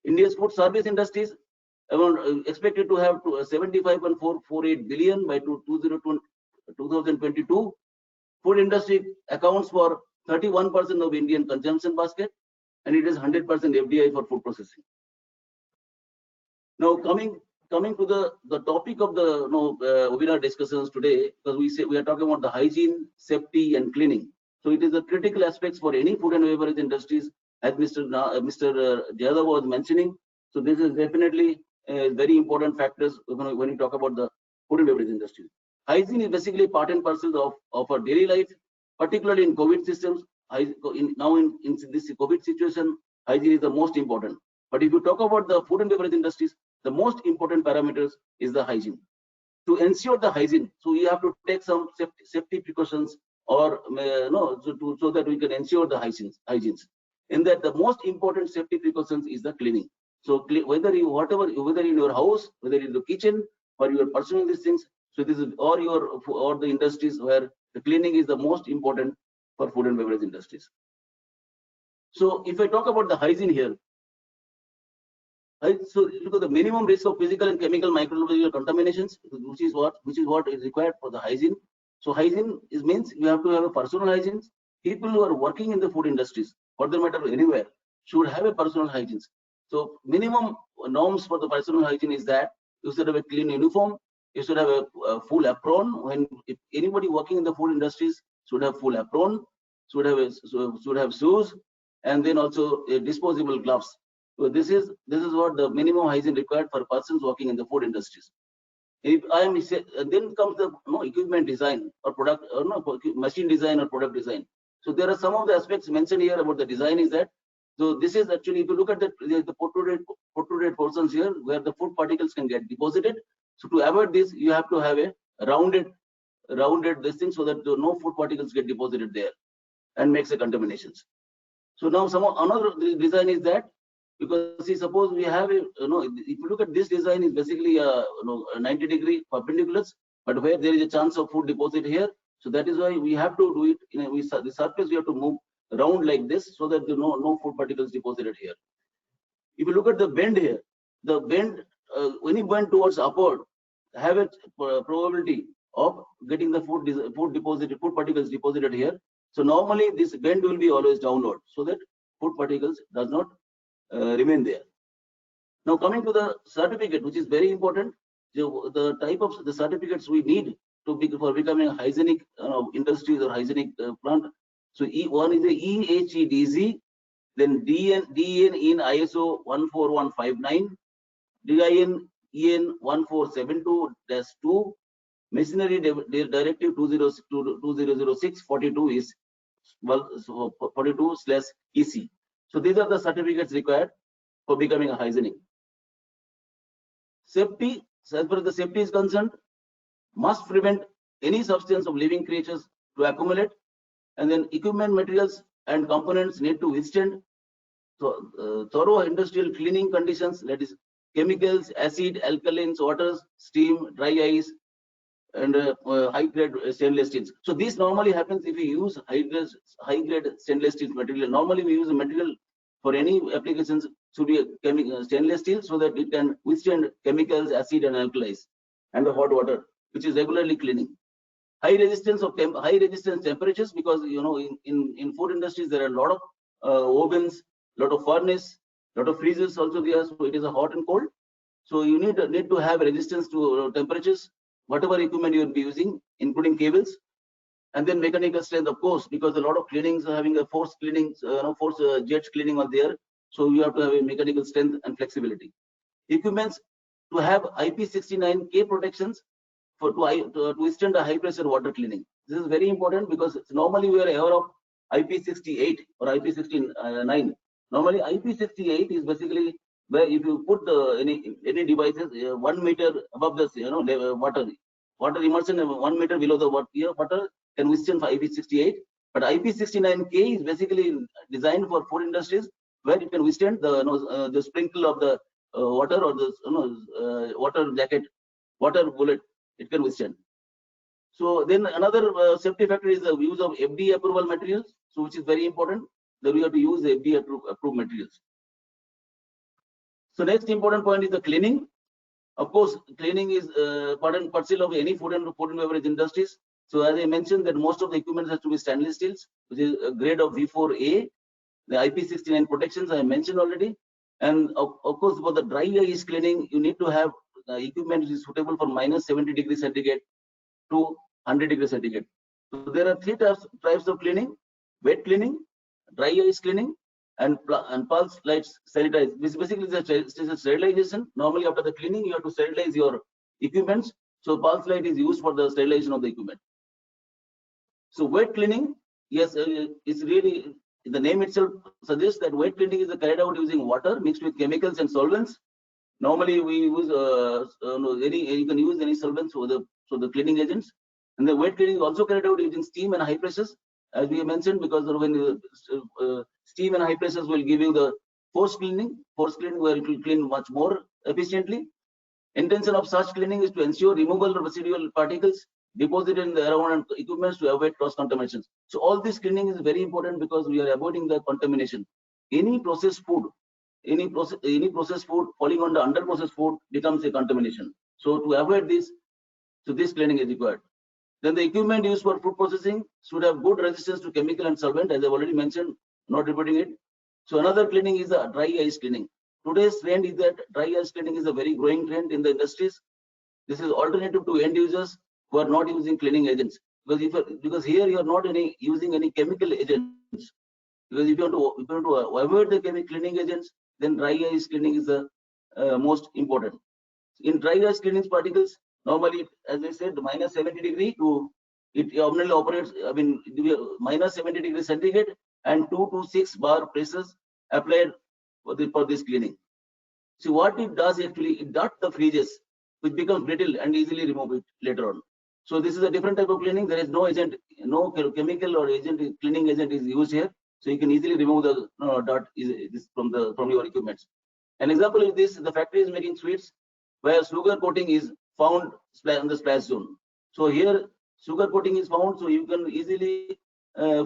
India's food service industries expected to have 75.448 billion by 2022. Food industry accounts for 31% of Indian consumption basket, and it is 100% FDI for food processing. Now coming to the topic of the webinar discussions today, because we are talking about the hygiene, safety, and cleaning. So it is a critical aspects for any food and beverage industries, as Mr. Jadhav was mentioning. So this is definitely very important factors when you talk about the food and beverage industry. Hygiene is basically part and parcel of our daily life, particularly in COVID systems. Now in this COVID situation, hygiene is the most important. But if you talk about the food and beverage industries, the most important parameters is the hygiene. To ensure the hygiene, so you have to take some safety precautions, or so that we can ensure the hygienes. In that, the most important safety precautions is the cleaning. So whether in your house, whether in the kitchen, or your personal these things, so this is or the industries where the cleaning is the most important for food and beverage industries. So if I talk about the hygiene here, so look at the minimum risk of physical and chemical microbial contaminations, which is what is required for the hygiene. So hygiene means you have to have a personal hygiene. People who are working in the food industries, for the matter anywhere, should have a personal hygiene. So minimum norms for the personal hygiene is that you should have a clean uniform, you should have a full apron. If anybody working in the food industries should have full apron, should have shoes, and then also disposable gloves. So this is what the minimum hygiene required for persons working in the food industries. If then comes the equipment design or product, machine design or product design. So there are some of the aspects mentioned here about the design is that. So this is actually, if you look at the protruded portions here where the food particles can get deposited. So to avoid this, you have to have a rounded this thing so that no food particles get deposited there and makes the contaminations. So now another design is that, because see, suppose we have if you look at this design is basically a 90-degree perpendiculars, but where there is a chance of food deposit here. So that is why we have to do it the surface we have to move around like this so that no food particles deposited here. If you look at the bend here, the bend when you bend towards upward, have a probability of getting the food particles deposited here. So normally this bend will be always downward so that food particles does not remain there. Now coming to the certificate, which is very important, the type of the certificates we need for becoming hygienic industries or hygienic plant. So one is the EHEDZ, then DN in ISO 14159, DIN EN 1472-2, Machinery Directive 2006-42 is 42/EC. So these are the certificates required for becoming a hygienic. Safety, as far as the safety is concerned, must prevent any substance of living creatures to accumulate, and then equipment, materials and components need to withstand thorough industrial cleaning conditions, that is chemicals, acid, alkalines, waters, steam, dry ice, and high-grade stainless steels. So this normally happens if we use high-grade stainless steel material. Normally we use a material for any applications should be a stainless steel, so that it can withstand chemicals, acid and alkalis and the hot water, which is regularly cleaning. High resistance temperatures, because in food industries there are a lot of ovens, lot of furnace, lot of freezers also there, so it is a hot and cold. So you need to have resistance to temperatures, whatever equipment you will be using, including cables. And then mechanical strength, of course, because a lot of cleanings are having a force cleaning, force jets cleaning are there. So you have to have a mechanical strength and flexibility. Equipments to have IP69K protections to withstand a high pressure water cleaning. This is very important because normally we are aware of IP68 or IP69. Normally IP68 is basically where if you put any devices 1 meter above the water immersion 1 meter below the water can withstand for IP68. But IP69K is basically designed for food industries, where it can withstand the sprinkle of the water or the water jacket, water bullet, it can withstand. So then another safety factor is the use of FDA approval materials, so which is very important, that we have to use the FDA approved materials. So next important point is the cleaning. Of course, cleaning is part and parcel of any food and beverage industries. So as I mentioned, that most of the equipment has to be stainless steels, which is a grade of V4A. The IP69 protections I mentioned already. And of course, for the dry ice cleaning, you need to have equipment which is suitable for -70°C to 100°C. So there are three types of cleaning: wet cleaning, dry ice cleaning, and pulse lights sanitize. This basically is a sterilization. Normally after the cleaning, you have to sterilize your equipments. So pulse light is used for the sterilization of the equipment. So wet cleaning, yes, it's really, the name itself suggests that wet cleaning is carried out using water mixed with chemicals and solvents. Normally we use you can use any solvents for the cleaning agents. And the wet cleaning is also carried out using steam and high pressures, as we mentioned, because when steam and high pressures will give you the force cleaning where it will clean much more efficiently. Intention of such cleaning is to ensure removal of residual particles deposited in the around equipment to avoid cross contaminations. So all this cleaning is very important because we are avoiding the contamination. Any processed food falling under processed food becomes a contamination. So to avoid this, so this cleaning is required. Then the equipment used for food processing should have good resistance to chemical and solvent, as I've already mentioned, not repeating it. So another cleaning is the dry ice cleaning. Today's trend is that dry ice cleaning is a very growing trend in the industries. This is alternative to end users who are not using cleaning agents, because here you are not using any chemical agents. Because if you want to avoid the cleaning agents, then dry ice cleaning is the most important. In dry ice cleaning particles, normally, as I said, -70° to it normally operates. I mean, -70°C and 2 to 6 bar pressures applied for this cleaning. See what it does actually, it ducts the freezes, which becomes brittle and easily remove it later on. So this is a different type of cleaning. There is no agent, no chemical or cleaning agent is used here. So you can easily remove the dirt from your equipments. An example is this: the factory is making sweets where sugar coating is found on the splash zone. So here sugar coating is found, so you can easily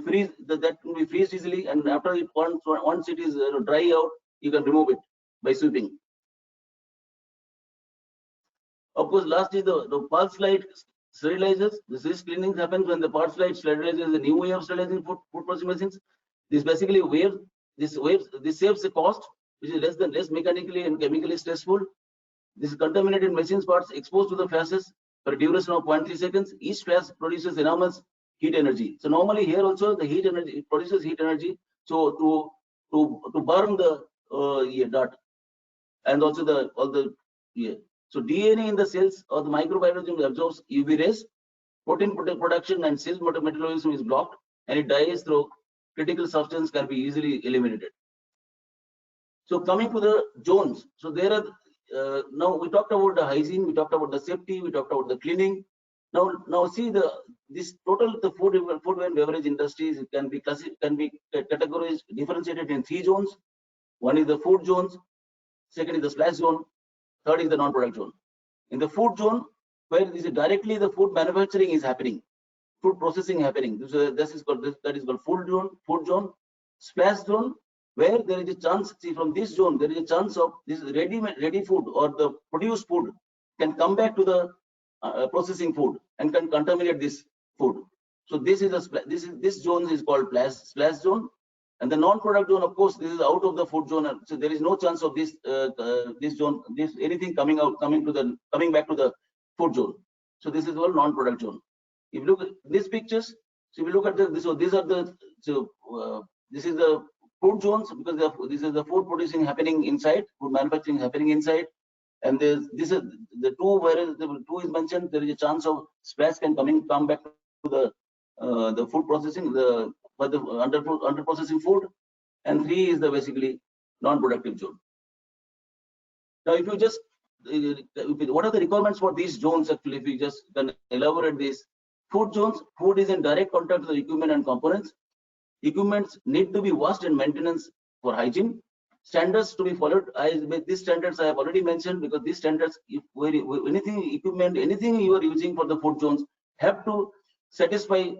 freeze that can be freezed easily, and after it once it is dry out, you can remove it by sweeping. Of course, last is the pulse light sterilizers. This cleaning happens when the pulse light sterilizes is a new way of sterilizing food processing machines. This basically this saves the cost, which is less mechanically and chemically stressful. This contaminated machines parts exposed to the flashes for a duration of 0.3 seconds. Each flash produces enormous heat energy. So normally here also the heat energy, it produces heat energy. So to burn the dot, and also so DNA in the cells or the microbiology absorbs UV rays, protein production and cell metabolism is blocked, and it dies through critical substance can be easily eliminated. So coming to the zones, so there are now we talked about the hygiene, we talked about the safety, we talked about the cleaning. Now see this total the food and beverage industries can be categorized, differentiated in 3 zones. One is the food zones, second is the splash zone, third is the non-product zone. In the food zone, where this is directly the food manufacturing is happening, food processing happening. That is called food zone. Splash zone, where there is a chance, see from this zone, there is a chance of this ready food or the produced food can come back to the processing food and can contaminate this food. So this zone is called splash zone. And the non-product zone, of course, this is out of the food zone. So there is no chance of this zone, anything coming back to the food zone. So this is all non-product zone. If you look at these pictures, so if you look at this is the food zones, because this is the food producing happening inside, food manufacturing happening inside, and this is the two where the 2 is mentioned. There is a chance of splash can come back to the food processing, under processing food, and 3 is the basically non-productive zone. Now, if you just what are the requirements for these zones actually? If you just can elaborate this. Food zones, food is in direct contact with the equipment and components. Equipments need to be washed and maintenance for hygiene. Standards to be followed. These standards I have already mentioned, because these standards, if anything you are using for the food zones have to satisfy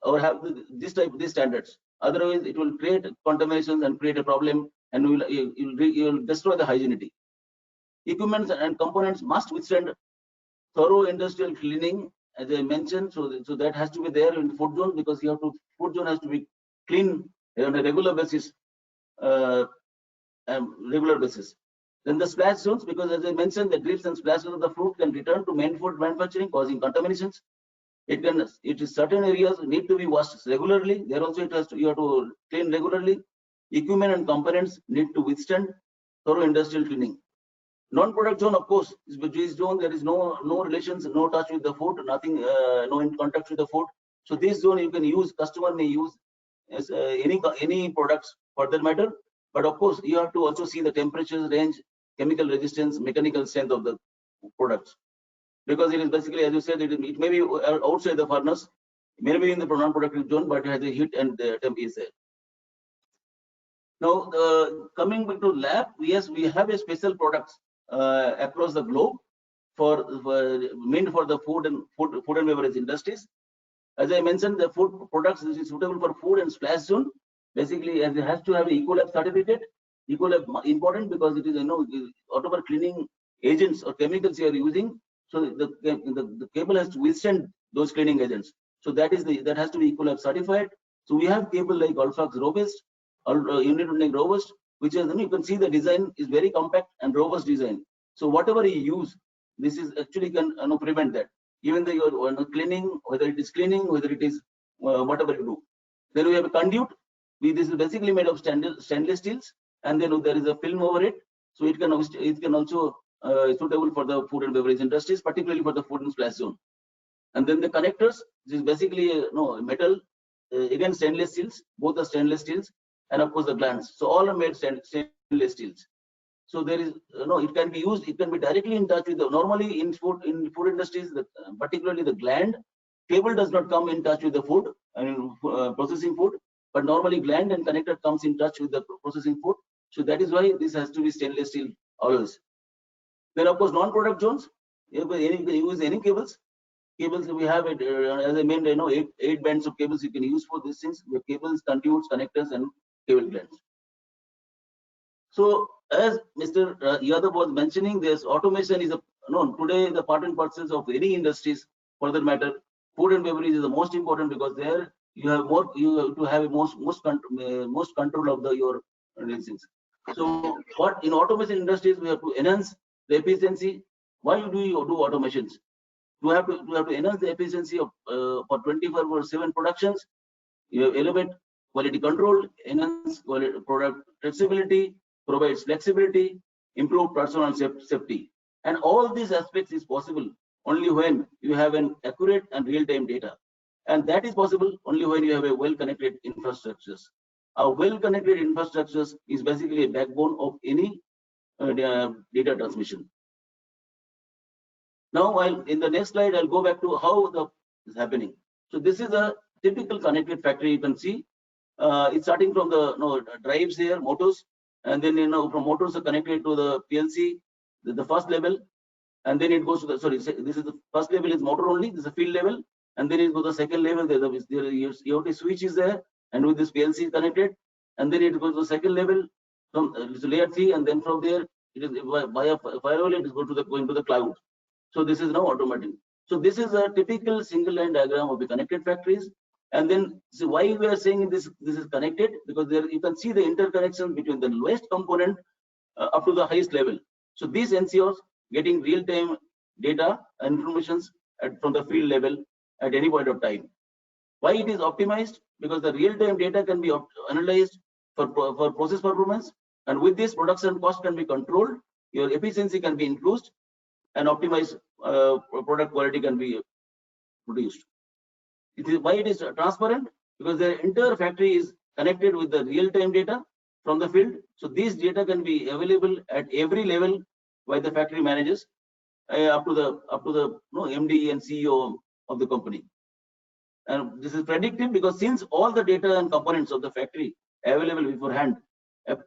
or have these standards. Otherwise, it will create contaminations and create a problem, and you will destroy the hygienity. Equipments and components must withstand thorough industrial cleaning, as I mentioned. So that has to be there in the food zone, because food zone has to be clean on a regular basis. Then the splash zones, because as I mentioned, the drips and splashes of the fruit can return to main food manufacturing, causing contaminations. It is certain areas need to be washed regularly. There also you have to clean regularly. Equipment and components need to withstand thorough industrial cleaning. Non-product zone, of course, is this zone. There is no relations, no touch with the food, nothing, no in contact with the food. So this zone you can use. Customer may use as any products for that matter. But of course, you have to also see the temperature range, chemical resistance, mechanical strength of the products. Because it is basically, as you said, it may be outside the furnace, may be in the non-productive zone, but it has a heat and temp is there. Now, coming back to lab, yes, we have a special products across the globe meant for the food and beverage industries. As I mentioned, the food products which is suitable for food and splash zone, basically, as it has to have Ecolab certificate. Ecolab important because it is whatever cleaning agents or chemicals you are using. So the cable has to withstand those cleaning agents. So that has to be Ecolab certified. So we have cable like Ulfax Robust, or Unitonic Robust, which is, you can see the design is very compact and robust design. So whatever you use, this is actually can prevent that. Even though you're cleaning, whether it is whatever you do. Then we have a conduit. This is basically made of stainless steels, and then there is a film over it. So it can also suitable for the food and beverage industries, particularly for the food and splash zone. And then the connectors, this is basically metal, again stainless steels, both are stainless steels, and of course the glands. So all are made stainless steels. So there is it can be used, it can be directly in touch with normally in food industries, particularly the gland. Cable does not come in touch with the food and processing food, but normally gland and connector comes in touch with the processing food. So that is why this has to be stainless steel always. Then of course non-product zones, you can use any cables. Cables we have it as I mentioned, 8 bands of cables you can use for these things. We have cables, conduits, connectors, and cable glands. So as Mr. Yadav was mentioning, this automation is today the part and parcels of any industries. For that matter, food and beverage is the most important, because there you have to have most control of your things. So what in automation industries we have to enhance the efficiency. Why do you do automations? to have to enhance the efficiency of for 24/7 productions. You elevate quality control, enhance quality, product traceability, provides flexibility, improve personal safety. And all these aspects is possible only when you have an accurate and real-time data. And that is possible only when you have a well-connected infrastructures. A well-connected infrastructures is basically a backbone of any data transmission. Now, in the next slide, I'll go back to how is happening. So this is a typical connected factory. You can see it's starting from the drives here, motors, and then from motors are connected to the PLC, the first level, and then it goes to the this is the first level is motor only. This is a field level, and then it goes to the second level. There EOT switch is there, and with this PLC connected, and then it goes to the second level from layer 3, and then from there it is via firewall. It is going to the cloud. So this is now automatic. So this is a typical single line diagram of the connected factories. And then so why we are saying this is connected, because there you can see the interconnection between the lowest component up to the highest level. So this ensures getting real-time data and informations from the field level at any point of time. Why it is optimized? Because the real-time data can be analyzed for process performance, and with this production cost can be controlled, your efficiency can be increased, and optimized product quality can be produced. Why it is transparent? Because the entire factory is connected with the real-time data from the field. So these data can be available at every level by the factory managers up to the MD and CEO of the company. And this is predictive because since all the data and components of the factory available beforehand,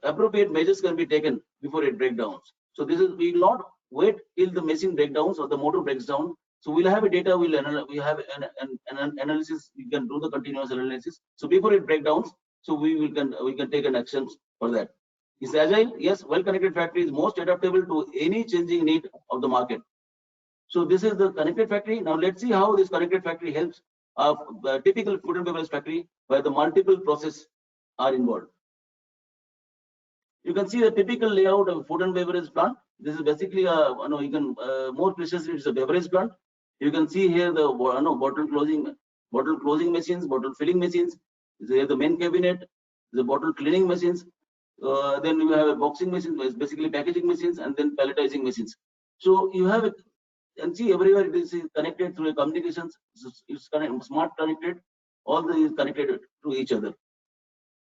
appropriate measures can be taken before it breaks down. So this is, we will not wait till the machine breakdowns or the motor breaks down. So we'll have a data, we have an analysis, we can do the continuous analysis. So before it breakdowns, so we can take an action for that. Is agile? Yes, well-connected factory is most adaptable to any changing need of the market. So this is the connected factory. Now let's see how this connected factory helps a typical food and beverage factory where the multiple processes are involved. You can see the typical layout of a food and beverage plant. This is basically more precisely it's a beverage plant. You can see here the bottle closing machines, bottle filling machines. There the main cabinet, the bottle cleaning machines. Then you have a boxing machine, basically packaging machines, and then palletizing machines. So you have and see everywhere it is connected through a communications. It's smart connected. All is connected to each other.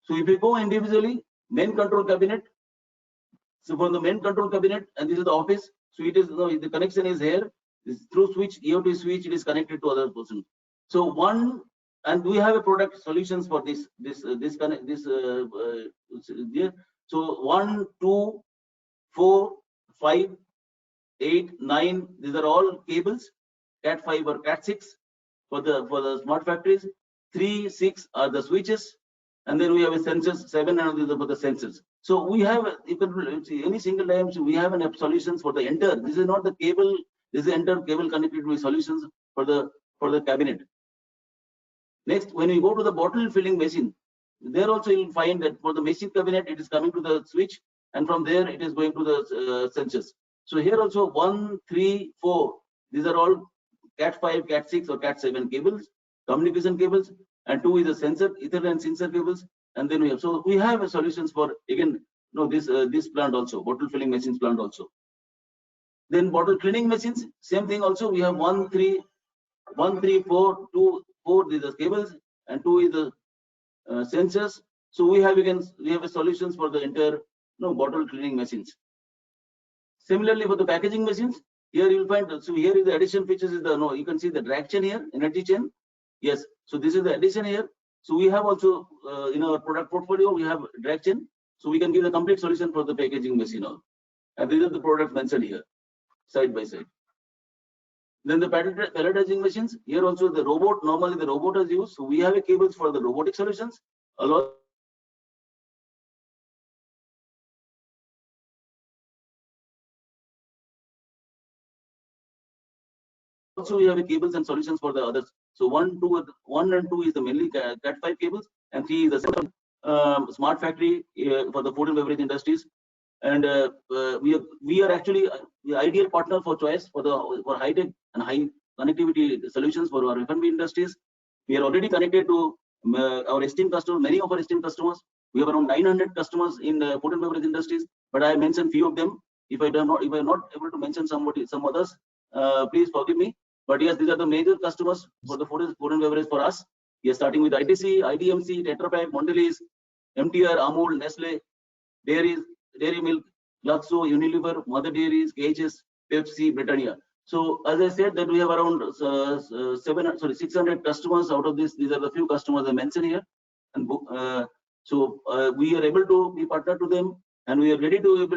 So if you go individually, main control cabinet. So for the main control cabinet, and this is the office. So it is the connection is here. This through switch, EOT switch, it is connected to other person. So and we have a product solutions for this here. So 1, 2, 4, 5, 8, 9. These are all cables. Cat 5 or Cat 6 for the smart factories. 3, 6 are the switches, and then we have a sensors. 7 and these are for the sensors. So we have, you can see any single time we have an app solutions for the entire. This is not the cable. This is entire cable connected with solutions for the cabinet. Next, when you go to the bottle filling machine, there also you'll find that for the machine cabinet it is coming to the switch, and from there it is going to the sensors. So here also 1, 3, 4. These are all Cat 5, Cat 6 or Cat 7 cables, communication cables, and 2 is the sensor, Ethernet and sensor cables. And then we have solutions for again this plant also, bottle filling machines plant also. Then bottle cleaning machines, same thing also. We have 1, 3, 4, 2, 4. These are cables, and 2 is the sensors. So we have a solutions for the entire bottle cleaning machines. Similarly for the packaging machines, here you will find. So here is the addition features is you can see the drag chain here, energy chain. Yes. So this is the addition here. So we have also in our product portfolio we have drag chain. So we can give the complete solution for the packaging machine also. And these are the products mentioned here, side by side. Then the palletizing machines, here also the robot, normally the robot is used. So we have a cables for the robotic solutions. Also we have a cables and solutions for the others. So 1 and 2 is the mainly Cat 5 cables, and 3 is the smart factory for the food and beverage industries. And we are actually the ideal partner for choice for high tech and high connectivity solutions for our F&B industries. We are already connected to our esteemed customers, many of our esteemed customers. We have around 900 customers in the food and beverage industries, but I mentioned few of them. If I'm not able to mention some others, please forgive me. But yes, these are the major customers for the food and beverage for us. We are starting with ITC, IDMC, Tetra Pak, Mondelez, MTR, Amul, Nestle, Dairy Milk, Glaxo, Unilever, Mother Dairies, KHS, Pepsi, Britannia. So as I said, that we have around 600 customers. Out of this, these are the few customers I mentioned here. And we are able to be partner to them, and we are ready to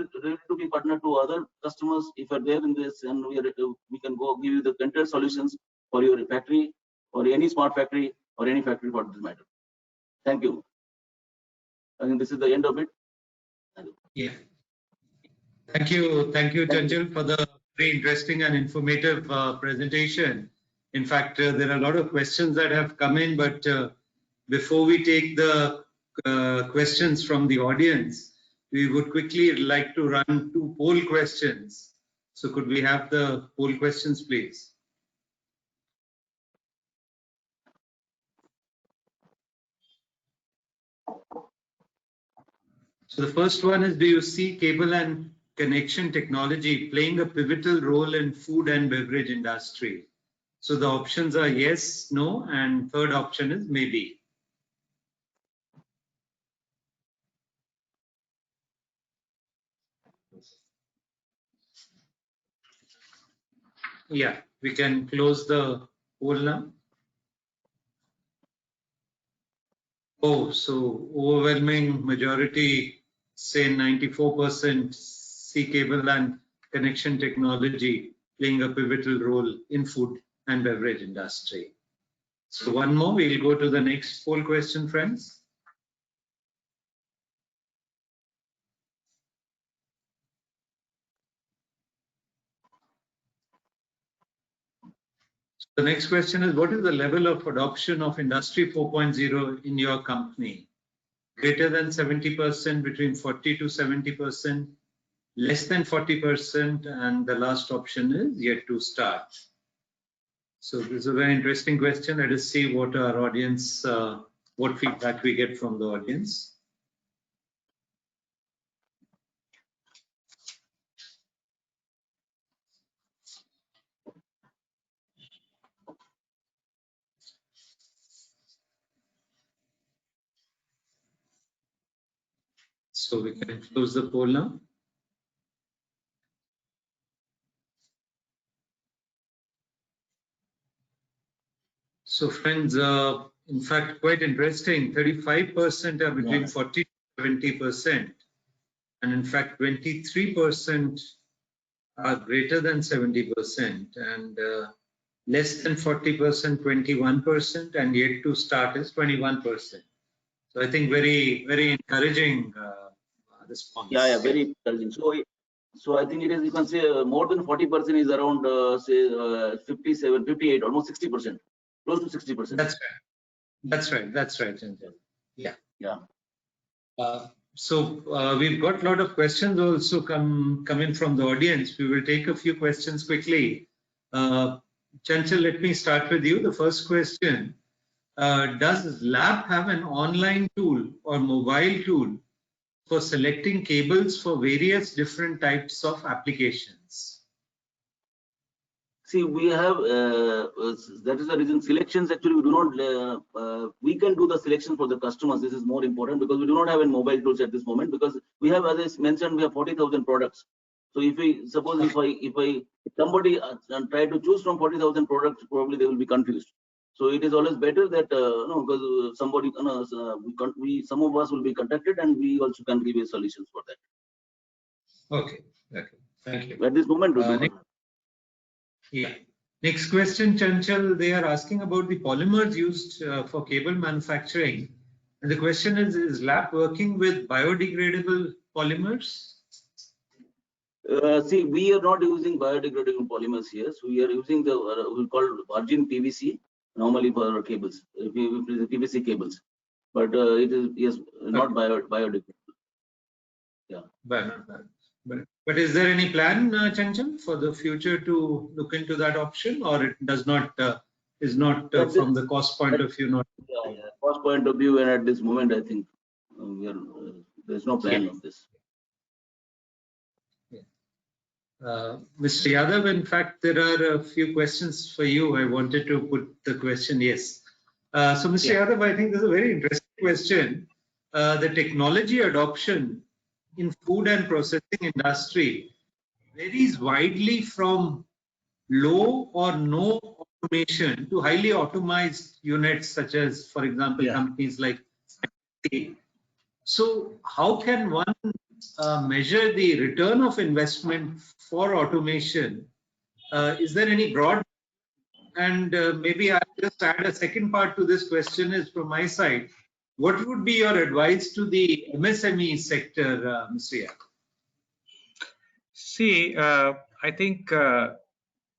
be partner to other customers if are there in this, and we can go give you the entire solutions for your factory or any smart factory or any factory for this matter. Thank you. I think this is the end of it. Yeah. Thank you, Chanchal, for the very interesting and informative presentation. In fact, there are a lot of questions that have come in, but before we take the questions from the audience, we would quickly like to run 2 poll questions. So could we have the poll questions, please? So the first one is, do you see cable and connection technology playing a pivotal role in food and beverage industry? So the options are yes, no, and third option is maybe. Yeah, we can close the poll now. Oh, so overwhelming majority say 94% see cable and connection technology playing a pivotal role in food and beverage industry. So one more, we'll go to the next poll question, friends. The next question is, what is the level of adoption of Industry 4.0 in your company? Greater than 70%, between 40 to 70%, less than 40%, and the last option is yet to start. So this is a very interesting question. Let us see what our audience, what feedback we get from the audience. So we can close the poll now. So friends, in fact, quite interesting. 35% are between 40 to 70%. And in fact, 23% are greater than 70%, and less than 40%, 21%, and yet to start is 21%. So I think very, very encouraging response. Yeah, very encouraging. So I think it is, you can say more than 40% is around say 57, 58, almost 60%, close to 60%. That's right. Chanchal. Yeah. Yeah. So we've got a lot of questions also coming from the audience. We will take a few questions quickly. Chanchal, let me start with you. The first question, does LAP have an online tool or mobile tool for selecting cables for various different types of applications? See, we have, that is the reason selections actually we do not, we can do the selection for the customers. This is more important because we do not have any mobile tools at this moment, because we have, as I mentioned, we have 40,000 products. So if we, suppose if somebody try to choose from 40,000 products, probably they will be confused. So it is always better that, because somebody, some of us will be contacted and we also can give you solutions for that. Okay, thank you. At this moment, we do not. Yeah. Next question, Chanchal, they are asking about the polymers used for cable manufacturing. And the question is LAP working with biodegradable polymers? See, we are not using biodegradable polymers here. So we are using the, we call virgin PVC, normally for our cables, PVC cables. But it is, yes, not biodegradable. Yeah. But is there any plan, Chanchal, for the future to look into that option, or it does not, is not from the cost point of view, not? Yeah. Cost point of view, and at this moment, I think there's no plan of this. Mr. Yadav, in fact, there are a few questions for you. I wanted to put the question, yes. So, Mr. Yadav, I think this is a very interesting question. The technology adoption in food and processing industry varies widely from low or no automation to highly automated units, such as, for example, companies like SAP. So how can one measure the return of investment for automation? Is there any broad? And maybe I'll just add a second part to this question is from my side. What would be your advice to the MSME sector, Mr. Yadav? See, I think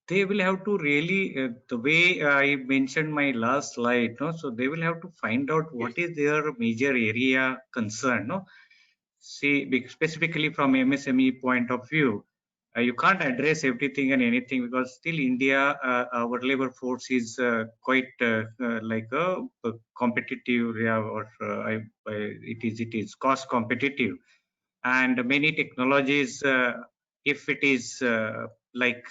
they will have to really, the way I mentioned my last slide, no? So they will have to find out what is their major area concern, no? See, specifically from MSME point of view, you can't address everything and anything, because still India, our labor force is quite like a competitive, or it is cost competitive, and many technologies, if it is like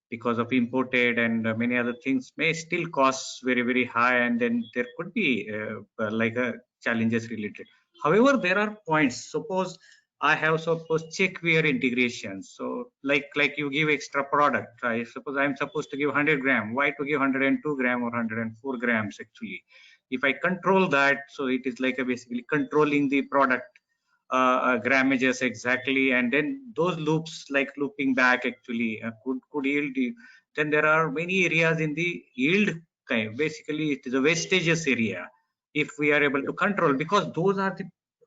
because of imported and many other things, may still cost very high, and then there could be like challenges related. However, there are points. Suppose I have checkware integration. So like you give extra product. I suppose I'm supposed to give 100 gram. Why to give 102 gram or 104 grams actually? If I control that, so it is like basically controlling the product grammages exactly, and then those loops, like looping back actually could yield. Then there are many areas in the yield kind. Basically, it is a wastages area. If we are able to control, because those are the,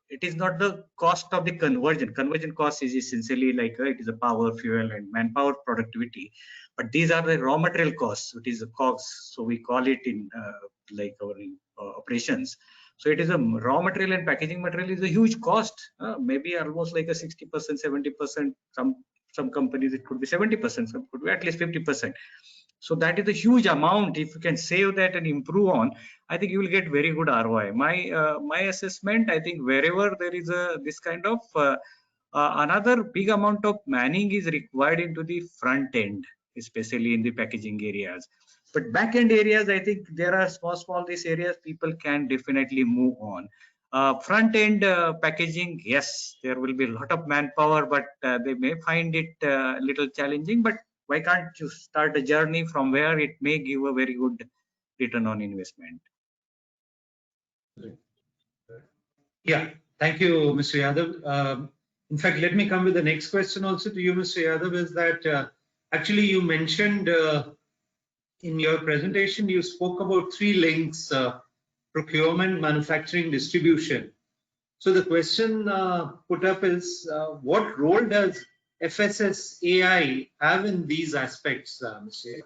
it is not the cost of the conversion. Conversion cost is essentially like it is a power, fuel, and manpower productivity. But these are the raw material costs. It is a COGS. So we call it in like our operations. So it is a raw material, and packaging material is a huge cost, maybe almost like a 60%, 70%. Some companies it could be 70%, some could be at least 50%. So that is a huge amount. If you can save that and improve on, I think you will get very good ROI. My assessment, I think wherever there is this kind of another big amount of manning is required into the front end, especially in the packaging areas. But back end areas, I think there are small these areas people can definitely move on. Front end packaging, yes, there will be a lot of manpower, but they may find it a little challenging. But why can't you start a journey from where it may give a very good return on investment? Yeah, thank you, Mr. Yadav. In fact, let me come with the next question also to you, Mr. Yadav, is that actually you mentioned in your presentation, you spoke about three links, procurement, manufacturing, distribution. So the question put up is, what role does FSSAI have in these aspects, Mr. Yadav?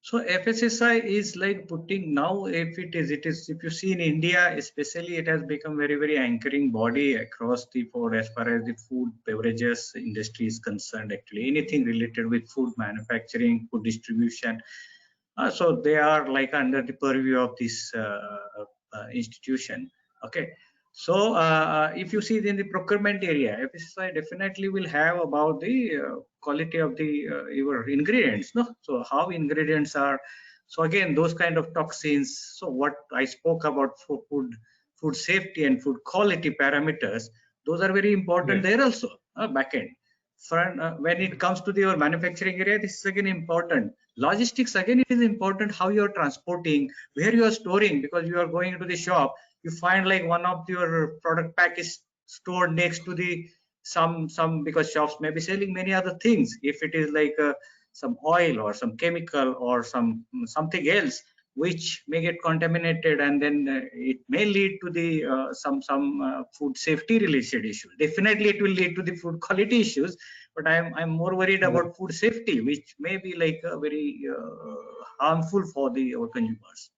So FSSAI is like putting now, if you see in India, especially, it has become very anchoring body across the board as far as the food beverages industry is concerned. Actually, anything related with food manufacturing, food distribution, so they are like under the purview of this institution. Okay. So if you see in the procurement area, FSSAI definitely will have about the quality of the your ingredients. No, so how ingredients are. So again, those kind of toxins. So what I spoke about for food safety and food quality parameters, those are very important there also. Back end. When it comes to your manufacturing area, this is again important. Logistics, again, it is important how you are transporting, where you are storing, because you are going into the shop, you find like one of your product pack is stored next to the some because shops may be selling many other things. If it is like some oil or some chemical or something else which may get contaminated, and then it may lead to the some food safety related issues. Definitely it will lead to the food quality issues, but I'm more worried about food safety, which may be like very harmful for our consumers.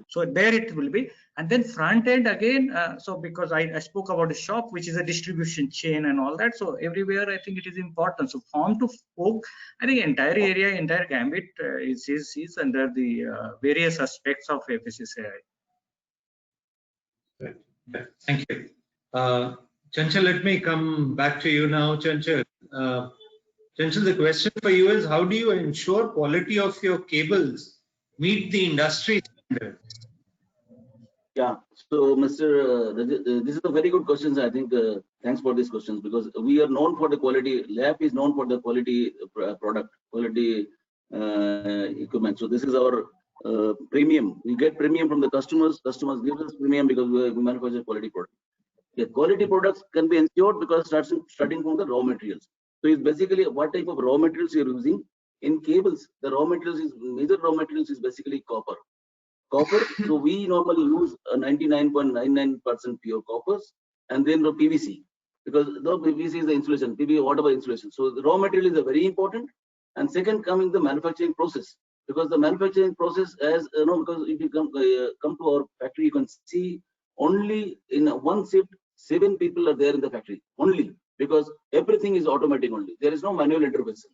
So there it will be. And then front end again, so because I spoke about the shop, which is a distribution chain and all that. So everywhere I think it is important. So farm to fork, I think entire area, entire gambit is under the various aspects of FSSAI. Thank you. Chanchal, let me come back to you now, Chanchal. Chanchal, the question for you is, how do you ensure quality of your cables meet the industry standards? Yeah, so Mr. This is a very good question. I think thanks for these questions, because we are known for the quality. LAP is known for the quality product, quality equipment. So this is our premium. We get premium from the customers. Customers give us premium because we manufacture quality products. Yeah, quality products can be ensured because starting from the raw materials. So it's basically what type of raw materials you're using. In cables, the raw materials is major raw materials is basically copper. So we normally use 99.99% pure coppers, and then the PVC, because the PVC is the insulation, PVC whatever insulation. So the raw material is very important. And second, coming the manufacturing process, because the manufacturing process, as you know, because if you come to our factory, you can see only in one shift 7 people are there in the factory only, because everything is automatic only. There is no manual intervention.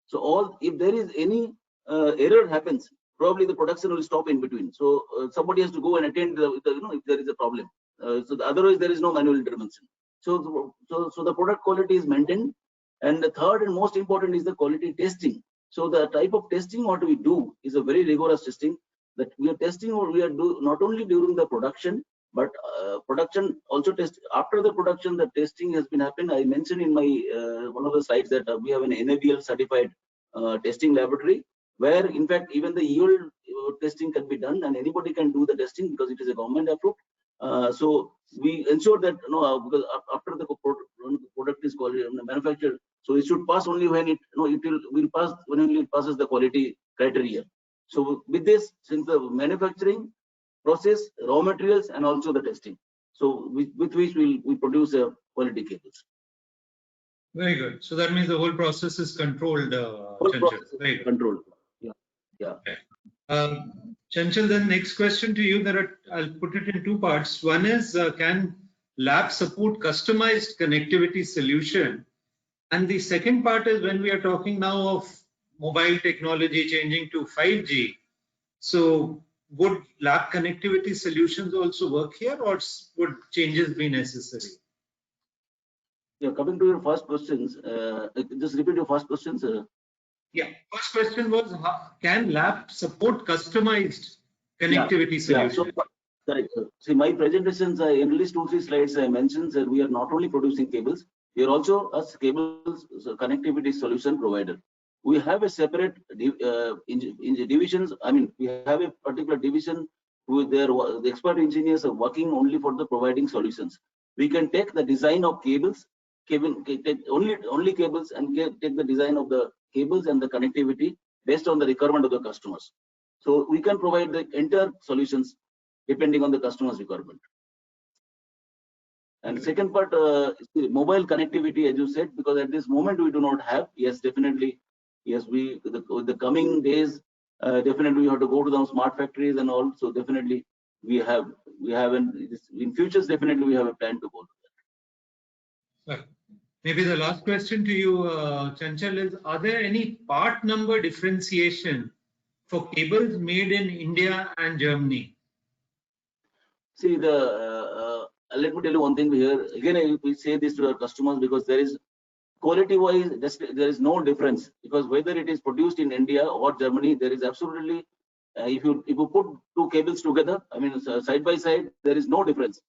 So if there is any error happens, probably the production will stop in between. So somebody has to go and attend if there is a problem. Otherwise there is no manual intervention. So the product quality is maintained. And the third and most important is the quality testing. So the type of testing what we do is a very rigorous testing, that we are testing, or we are not only during the production, but production also test after the production. The testing has been happened. I mentioned in my one of the slides that we have an NABL certified testing laboratory, where in fact even the yield testing can be done, and anybody can do the testing because it is a government approved. So we ensure that because after the product is manufactured, so it should pass only when it will pass when it passes the quality criteria. So with this, since the manufacturing process, raw materials, and also the testing, so with which we produce quality cables. Very good. So that means the whole process is controlled. Very good. Controlled. Yeah. Okay. Chanchal, then next question to you. I'll put it in 2 parts. One is, can LAP support customized connectivity solution? And the second part is, when we are talking now of mobile technology changing to 5G, so would LAP connectivity solutions also work here, or would changes be necessary? Yeah, coming to your first questions, just repeat your first questions. Yeah, first question was, can LAP support customized connectivity solutions? Yeah, so, correct. See, my presentations, in at least 2-3 slides, I mentioned that we are not only producing cables, we are also a cables connectivity solution provider. We have a separate divisions. I mean, we have a particular division with the expert engineers are working only for the providing solutions. We can take the design of cables, take only cables, and take the design of the cables and the connectivity based on the requirement of the customers. So we can provide the entire solutions depending on the customer's requirement. And second part, mobile connectivity, as you said, because at this moment we do not have. Yes, definitely. Yes, the coming days, definitely we have to go to the smart factories and all. So definitely we haven't in futures. Definitely we have a plan to go to that. Maybe the last question to you, Chanchal, is, are there any part number differentiation for cables made in India and Germany? See, let me tell you one thing here. Again, we say this to our customers, because there is quality-wise, there is no difference, because whether it is produced in India or Germany, there is absolutely, if you put 2 cables together, I mean side by side, there is no difference,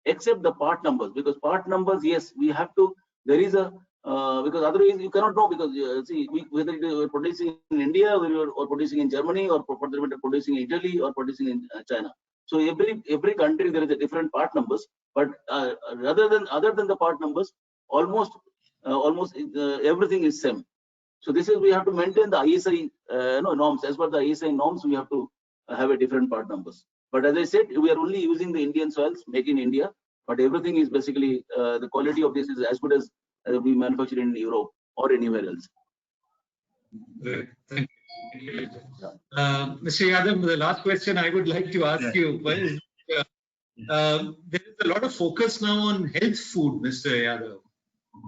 except the part numbers. Because part numbers, yes, we have to. There is a because otherwise you cannot know, because see, whether it is producing in India or producing in Germany, or producing in Italy or producing in China. So every country there is a different part numbers. But other than the part numbers, almost everything is same. So this is, we have to maintain the ISI norms. As per the ISI norms, we have to have a different part numbers. But as I said, we are only using the Indian soils, made in India. But everything is basically the quality of this is as good as we manufacture in Europe or anywhere else. Right. Thank you. Mr. Yadav, the last question I would like to ask you is, there is a lot of focus now on health food, Mr. Yadav.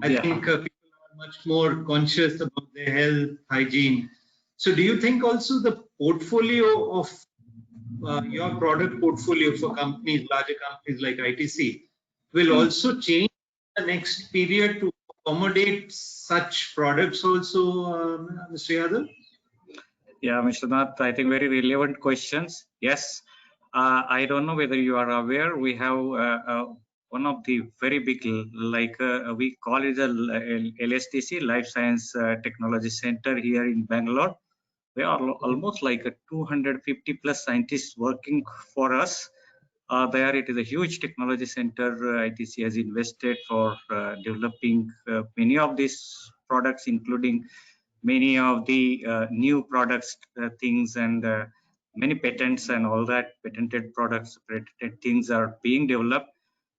I think people are much more conscious about their health, hygiene. So do you think also the portfolio of your product portfolio for companies, larger companies like ITC, will also change in the next period to accommodate such products also, Mr. Yadav? Yeah, Mr. Nath, I think very relevant questions. Yes, I don't know whether you are aware, we have one of the very big, we call it the LSTC, Life Science Technology Center here in Bangalore. We are almost like a 250 plus scientists working for us. There it is a huge technology center. ITC has invested for developing many of these products, including many of the new products, things, and many patents and all that. Patented products, patented things are being developed,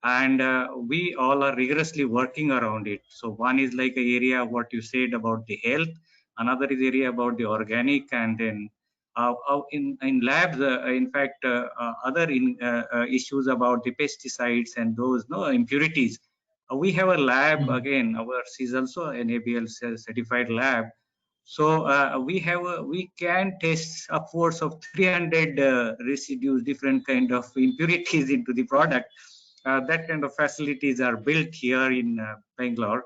and we all are rigorously working around it. So one is like an area what you said about the health, another is area about the organic, and then in labs, in fact, other issues about the pesticides and those impurities. We have a lab again. Ours is also an ABL certified lab. So we can test upwards of 300 residues, different kind of impurities into the product. That kind of facilities are built here in Bangalore.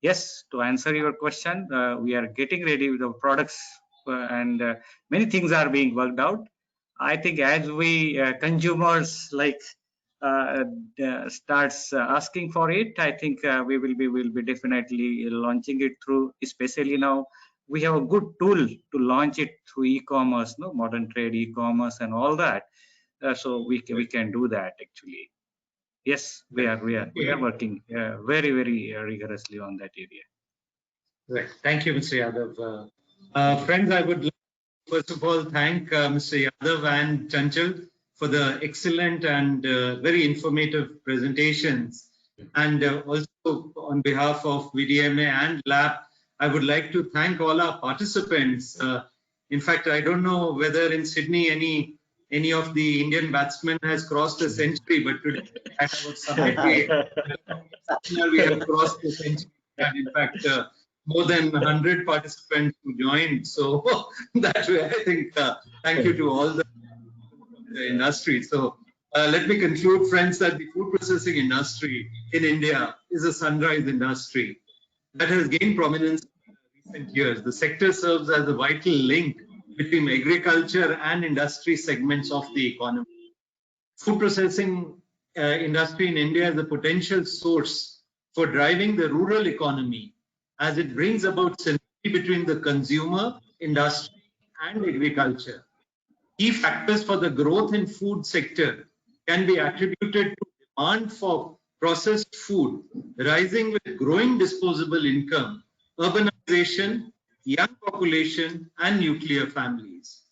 Yes, to answer your question, we are getting ready with the products, and many things are being worked out. I think as we consumers starts asking for it, I think we will be definitely launching it through, especially now we have a good tool to launch it through e-commerce, modern trade, e-commerce, and all that. So we can do that actually. Yes, we are working very rigorously on that area. Right. Thank you, Mr. Yadav. Friends, I would like to first of all thank Mr. Yadav and Chanchal for the excellent and very informative presentations. And also on behalf of VDMA and LAP, I would like to thank all our participants. In fact, I don't know whether in Sydney any of the Indian batsmen has crossed a century, but today at our summit we have crossed the century. And in fact, more than 100 participants who joined. So that way, I think, thank you to all the industry. So let me conclude, friends, that the food processing industry in India is a sunrise industry that has gained prominence in recent years. The sector serves as a vital link between agriculture and industry segments of the economy. Food processing industry in India is a potential source for driving the rural economy, as it brings about synergy between the consumer, industry, and agriculture. Key factors for the growth in food sector can be attributed to demand for processed food rising with growing disposable income, urbanization, young population, and nuclear families.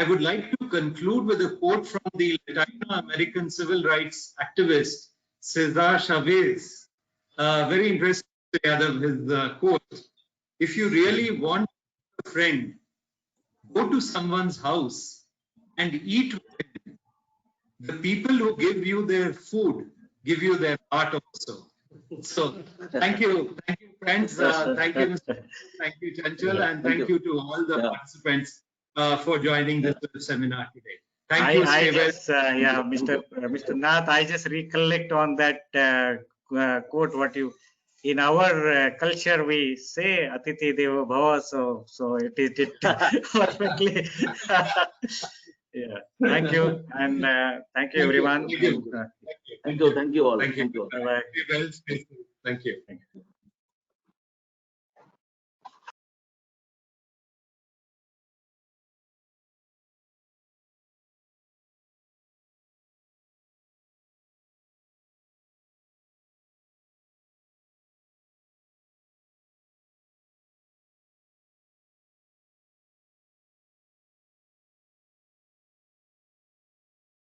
I would like to conclude with a quote from the Latino-American civil rights activist Cesar Chavez. Very interesting, his quote. If you really want a friend, go to someone's house and eat with them. The people who give you their food give you their heart also. So thank you, friends. Thank you, Mr. Thank you, Chanchal, and thank you to all the participants for joining this seminar today. Thank you. Mr. Nath, I just recollect on that quote what you. In our culture, we say Atithi Deva Bhava, so it is perfectly. Yeah. Thank you, and thank you, everyone. Thank you all. Thank you. Bye-bye. Thank you.